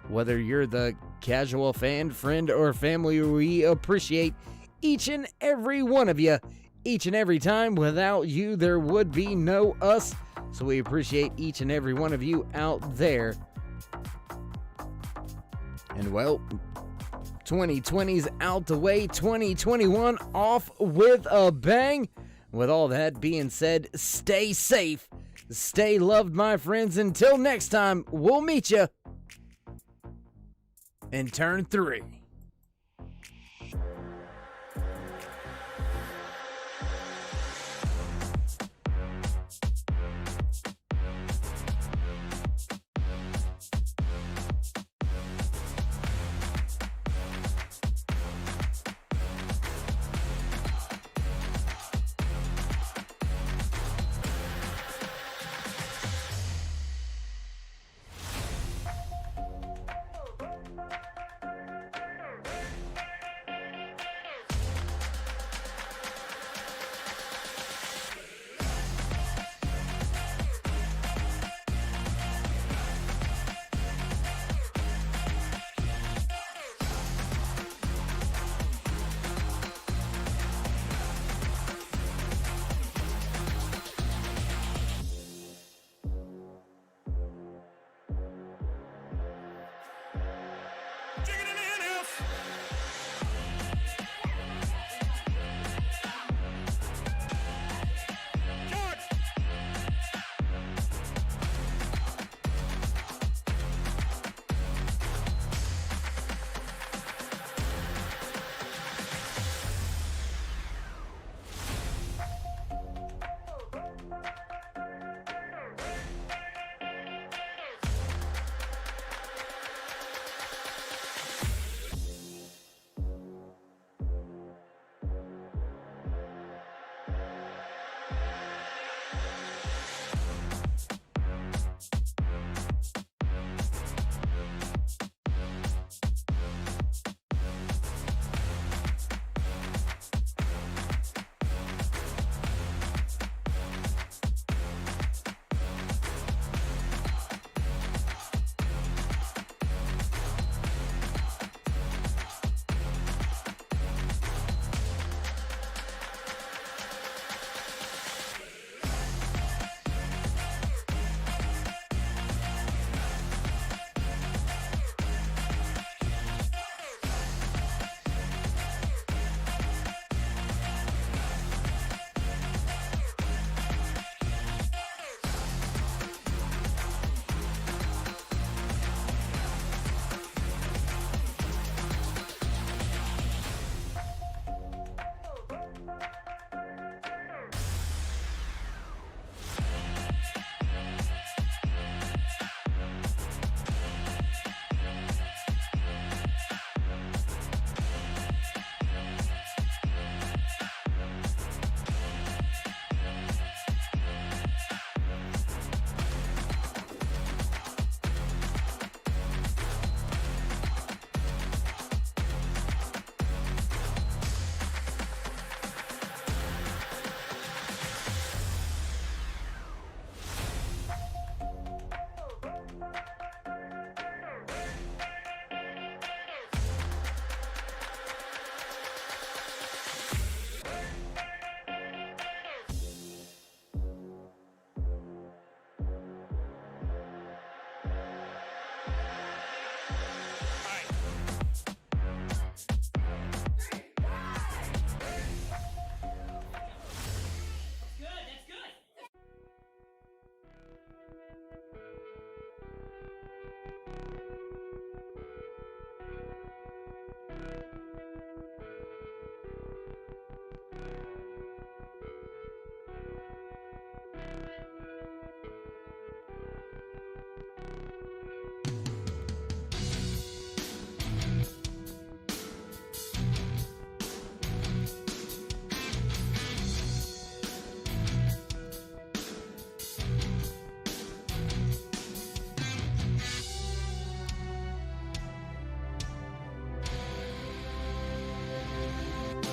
Whether you're the casual fan, friend, or family, we appreciate each and every one of you each and every time. Without you, there would be no us. So we appreciate each and every one of you out there. And well, 2020's out the way, 2021 off with a bang. With all that being said, stay safe, stay loved, my friends. Until next time, we'll meet you in Turn 3.